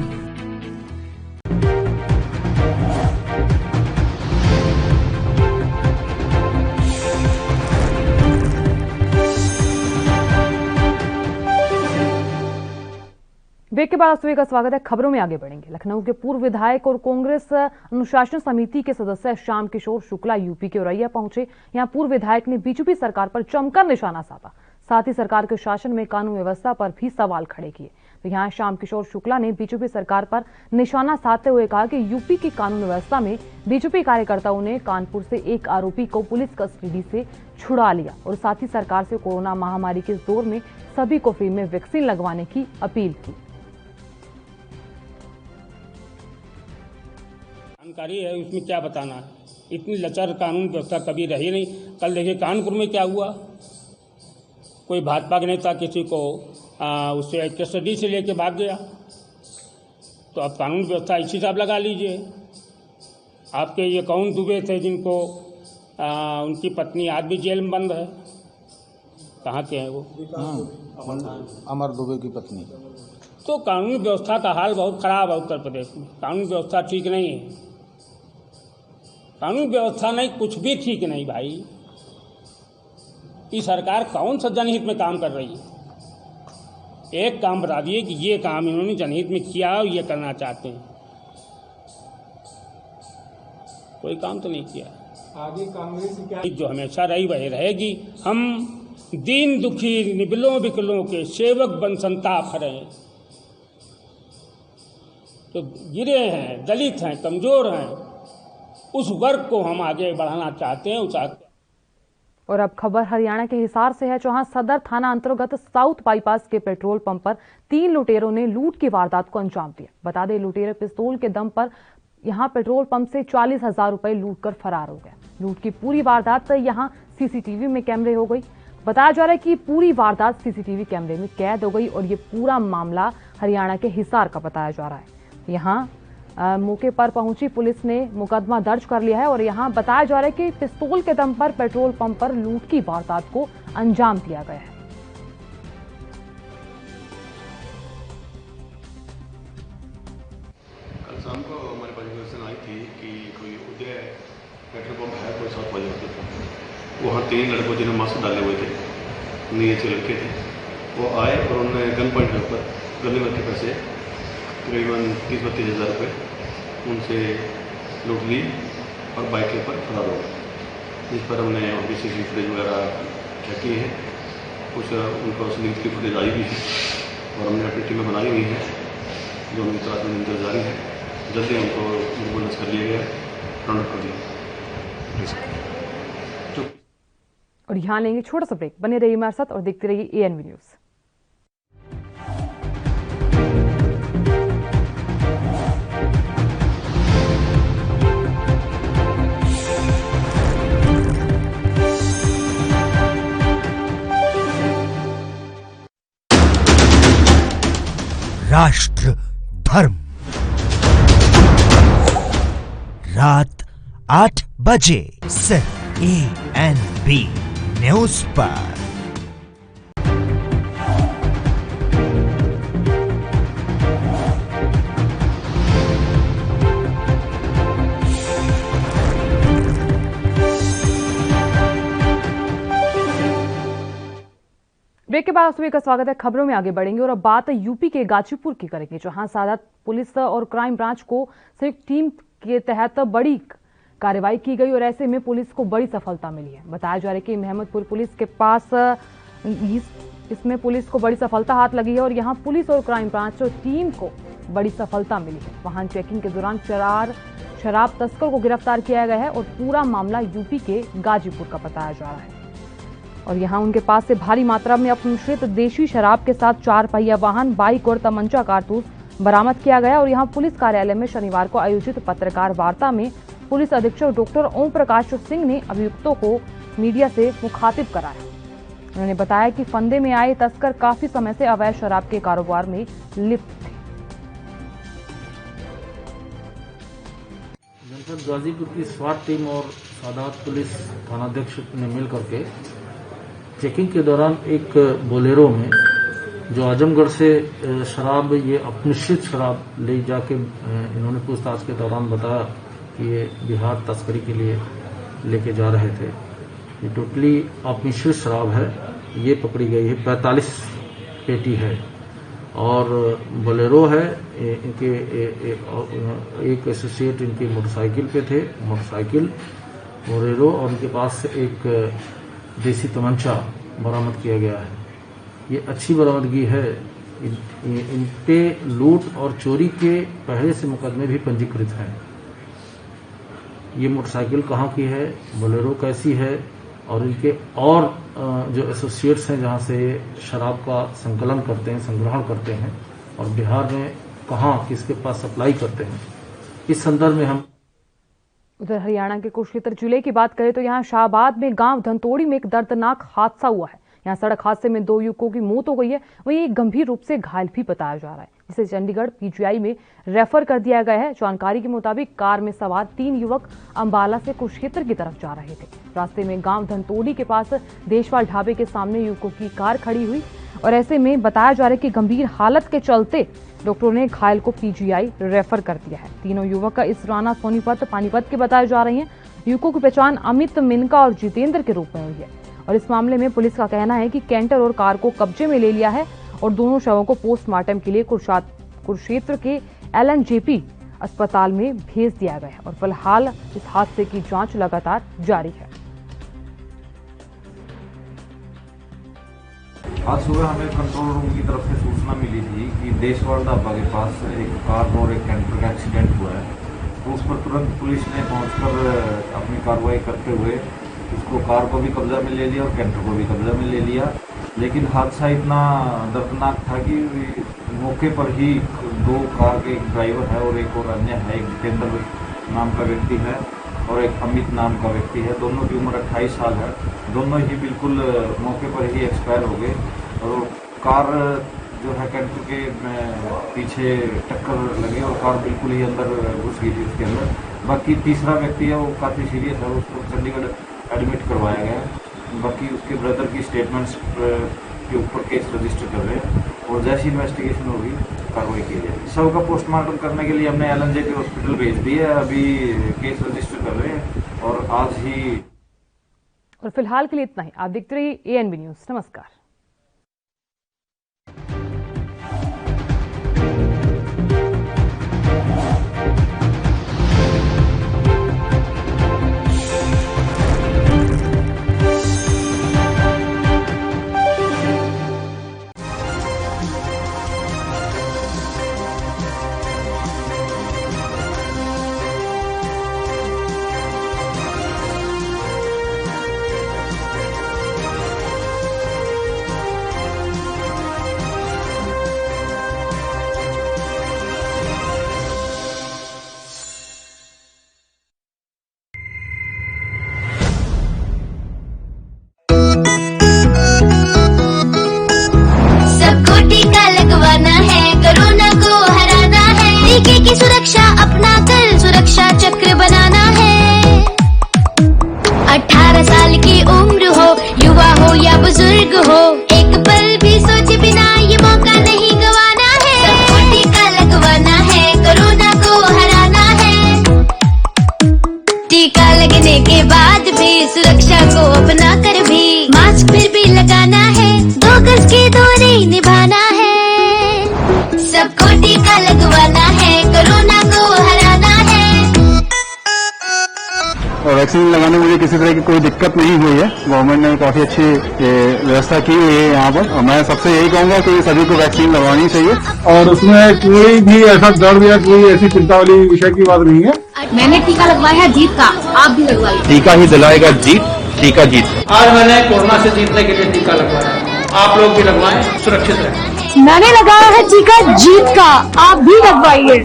ब्रेक के बाद आप सभी का स्वागत है। खबरों में आगे बढ़ेंगे। लखनऊ के पूर्व विधायक और कांग्रेस अनुशासन समिति के सदस्य श्याम किशोर शुक्ला यूपी के औरैया पहुंचे। यहां पूर्व विधायक ने बीजेपी सरकार पर जमकर निशाना साधा, साथ ही सरकार के शासन में कानून व्यवस्था पर भी सवाल खड़े किए। तो यहां श्याम किशोर शुक्ला ने बीजेपी सरकार पर निशाना साधते हुए कहा कि यूपी की कानून व्यवस्था में बीजेपी कार्यकर्ताओं ने कानपुर से एक आरोपी को पुलिस कस्टडी से छुड़ा लिया और साथ ही सरकार से कोरोना महामारी के दौर में सभी को फ्री में वैक्सीन लगवाने की अपील की। जानकारी है, उसमें क्या बताना है। इतनी लचर कानून व्यवस्था कभी रही नहीं। कल देखिए कानपुर में क्या हुआ, कोई भाजपा के नेता किसी को उससे कस्टडी से लेके भाग गया। तो अब कानून व्यवस्था इसी हिसाब लगा लीजिए। आपके ये कौन दुबे थे जिनको उनकी पत्नी आज भी जेल में बंद है, कहाँ के हैं वो? अमर दुबे की पत्नी। तो कानून व्यवस्था का हाल बहुत खराब है उत्तर प्रदेश में। कानून व्यवस्था ठीक नहीं है। कानून व्यवस्था नहीं, कुछ भी ठीक नहीं भाई। ये सरकार कौन सा जनहित में काम कर रही है? एक काम बता दिए कि ये काम इन्होंने जनहित में किया और ये करना चाहते हैं। कोई काम तो नहीं किया। आगे कांग्रेस क्या जो हमेशा रही वही रहेगी। हम दीन दुखी निबिलों बिकलों के सेवक बन संताप रहे, तो गिरे हैं, दलित हैं, कमजोर हैं, उस वर्ग को हम आगे बढ़ाना चाहते हैं। और अब खबर हरियाणा के हिसार से है, जहां सदर थाना अंतर्गत साउथ बाईपास के पेट्रोल पंप पर 3 लुटेरों ने लूट की वारदात को अंजाम दिया। बता दें, लुटेरे पिस्तौल के दम पर यहां पेट्रोल पंप से 40,000 रुपए लूट कर फरार हो गए। लूट की पूरी वारदात यहां सीसीटीवी में कैमरे हो गई। बताया जा रहा है कि पूरी वारदात सीसीटीवी कैमरे में कैद हो गई और ये पूरा मामला हरियाणा के हिसार का बताया जा रहा है। यहाँ मौके पर पहुंची पुलिस ने मुकदमा दर्ज कर लिया है और यहाँ बताया जा रहा है कि पिस्तौल के दम पर पेट्रोल पंप पर लूट की वारदात को अंजाम दिया गया है। कल शाम को हमारे पास इन्फॉर्मेशन आई थी कि कोई उदय पेट्रोल पंप है कोई साउथ बाईपास पर। वहाँ 3 लड़कों जिन्हें मास्क डाले हुए थे, नीचे लड़के थे, वो आए और उन्होंने गन पॉइंट के ऊपर गले में के पैसे तकरीबन 30-32 हज़ार रुपये उनसे लूट ली और बाइक के ऊपर फरार हो गए। जिस पर हमने CCTV फुटेज वगैरह चेक की है। कुछ उनको न्यूज़ की फुटेज आई भी है और हमने अपनी टीमें बनाई हुई है जो उनकी तलाश में निरंतर जारी है। जल्दी उनको निर्मूलन कर लिया गया, राउंड अप कर दिया। और यहाँ लेंगे छोटा सा ब्रेक। बने रहिए हमारे साथ और देखते रहिए ANV न्यूज़। राष्ट्र धर्म रात 8 बजे सिर्फ ANV न्यूज पर। ब्रेक के बाद आप सभी का स्वागत है। खबरों में आगे बढ़ेंगे और अब बात यूपी के गाजीपुर की करेंगे, जहां सादात पुलिस और क्राइम ब्रांच को संयुक्त टीम के तहत बड़ी कार्रवाई की गई और ऐसे में पुलिस को बड़ी सफलता मिली है। बताया जा रहा है कि महमदपुर पुलिस के पास इसमें पुलिस को बड़ी सफलता हाथ लगी है और यहां पुलिस और क्राइम ब्रांच टीम को बड़ी सफलता मिली है। वाहन चेकिंग के दौरान 4 शराब तस्कर को गिरफ्तार किया गया है और पूरा मामला यूपी के गाजीपुर का बताया जा रहा है। और यहां उनके पास से भारी मात्रा में अपमिश्रित देशी शराब के साथ 4 पहिया वाहन, बाइक और तमंचा कारतूस बरामद किया गया। और यहां पुलिस कार्यालय में शनिवार को आयोजित पत्रकार वार्ता में पुलिस अधीक्षक डॉक्टर ओम प्रकाश सिंह ने अभियुक्तों को मीडिया से मुखातिब कराया। उन्होंने बताया कि फंदे में आए तस्कर काफी समय से अवैध शराब के कारोबार में लिप्त थे। जनपद गाजीपुर की स्वाट टीम और सादात पुलिस थानाध्यक्ष ने मिल करके चेकिंग के दौरान एक बोलेरो में जो आजमगढ़ से शराब, ये अपमिश्रित शराब ले जाके इन्होंने पूछताछ के दौरान बताया कि ये बिहार तस्करी के लिए लेके जा रहे थे। ये टोटली अपमिश्रित शराब है, ये पकड़ी गई है। 45 पेटी है और बोलेरो है। इनके एक एसोसिएट इनकी मोटरसाइकिल पे थे, मोटरसाइकिल बोलेरो, और उनके पास से एक देसी तमंचा बरामद किया गया है। ये अच्छी बरामदगी है। इन पे लूट और चोरी के पहले से मुकदमे भी पंजीकृत हैं। ये मोटरसाइकिल कहाँ की है, बोलेरो कैसी है, और इनके और जो एसोसिएट्स हैं जहाँ से शराब का संकलन करते हैं, संग्रहण करते हैं, और बिहार में कहाँ किसके पास सप्लाई करते हैं, इस संदर्भ में हम। उधर हरियाणा के कुरुक्षेत्र जिले की बात करें तो यहाँ शाहबाद में गांव धनतोड़ी में एक दर्दनाक हादसा हुआ है। यहाँ सड़क हादसे में 2 युवकों की मौत हो गई है, वहीं एक गंभीर रूप से घायल भी बताया जा रहा है, जिसे चंडीगढ़ पीजीआई में रेफर कर दिया गया है। जानकारी के मुताबिक कार में सवार 3 युवक अंबाला से कुरुक्षेत्र की तरफ जा रहे थे। रास्ते में गांव धनतोड़ी के पास देशवाल ढाबे के सामने युवकों की कार खड़ी हुई और ऐसे में बताया जा रहा है कि गंभीर हालत के चलते डॉक्टरों ने घायल को पीजीआई रेफर कर दिया है। तीनों युवक का इसराना सोनीपत पानीपत के बताए जा रहे हैं। युवकों की पहचान अमित, मिनका और जितेंद्र के रूप में हुई है और इस मामले में पुलिस का कहना है कि कैंटर और कार को कब्जे में ले लिया है और दोनों शवों को पोस्टमार्टम के लिए कुरुक्षेत्र के LNJP अस्पताल में भेज दिया गया है और फिलहाल इस हादसे की जांच लगातार जारी है। आज सुबह हमें कंट्रोल रूम की तरफ से सूचना मिली थी कि देशवाल ढाबा के पास एक कार और एक कैंटर का एक्सीडेंट हुआ है। तो उस पर तुरंत पुलिस ने पहुंचकर अपनी कार्रवाई करते हुए उसको, कार को भी कब्जा में ले लिया और कैंटर को भी कब्जा में ले लिया। लेकिन हादसा इतना दर्दनाक था कि मौके पर ही 2 कार के, एक ड्राइवर है और एक और अन्य है, एक जितेंद्र नाम का व्यक्ति है और एक अमित नाम का व्यक्ति है। दोनों की उम्र 28 साल है। दोनों ही बिल्कुल मौके पर ही एक्सपायर हो गए और कार जो है कैंटर के पीछे टक्कर लगी और कार बिल्कुल ही अंदर घुस गई थी उसके अंदर। बाकी तीसरा व्यक्ति है वो काफ़ी सीरियस है, उसको चंडीगढ़ एडमिट करवाया गया है। बाकी उसके ब्रदर की स्टेटमेंट्स के ऊपर केस रजिस्टर कर रहे हैं और जैसी इन्वेस्टिगेशन होगी कार्रवाई की जाएगी। शव का पोस्टमार्टम करने के लिए हमने LNJP हॉस्पिटल भेज दिया है। अभी केस रजिस्टर कर रहे हैं और आज ही। और फिलहाल के लिए इतना ही। आप देखते रहिए ANB न्यूज। नमस्कार। की सुरक्षा अपना कर सुरक्षा चक्र बनाना है। 18 साल की उम्र हो, युवा हो या बुजुर्ग हो, एक पल भी सोचे बिना ये मौका नहीं गंवाना है। सबको टीका लगवाना है, कोरोना को हराना है। टीका लगने के बाद भी सुरक्षा को अपना कर भी मास्क फिर भी लगाना है, 2 गज की दूरी निभाना है। सबको टीका लगवाना है, कोरोना को हराना है। और वैक्सीन लगाने में मुझे किसी तरह की कोई दिक्कत नहीं हुई है। गवर्नमेंट ने काफी अच्छी व्यवस्था की हुई है यहाँ पर और मैं सबसे यही कहूँगा कि सभी को वैक्सीन लगवानी चाहिए। और उसमें कोई भी ऐसा दर्द या कोई ऐसी चिंता वाली विषय की बात नहीं है। मैंने टीका लगवाया है जीत का, आप भी लगवाइए। टीका ही दिलाएगा जीत, टीका जीत। आज मैंने कोरोना से जीतने के लिए टीका लगवाया, आप लोग भी लगवाएं, सुरक्षित रहें। मैंने लगाया है टीका जीत का, आप भी लगवाइए।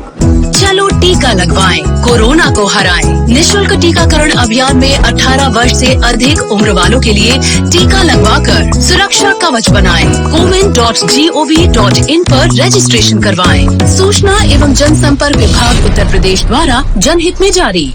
चलो टीका लगवाएं, कोरोना को हराएं। निःशुल्क टीकाकरण अभियान में 18 वर्ष से अधिक उम्र वालों के लिए टीका लगवाकर सुरक्षा कवच बनाएं। comin.gov.in पर रजिस्ट्रेशन करवाएं। सूचना एवं जनसंपर्क विभाग उत्तर प्रदेश द्वारा जनहित में जारी।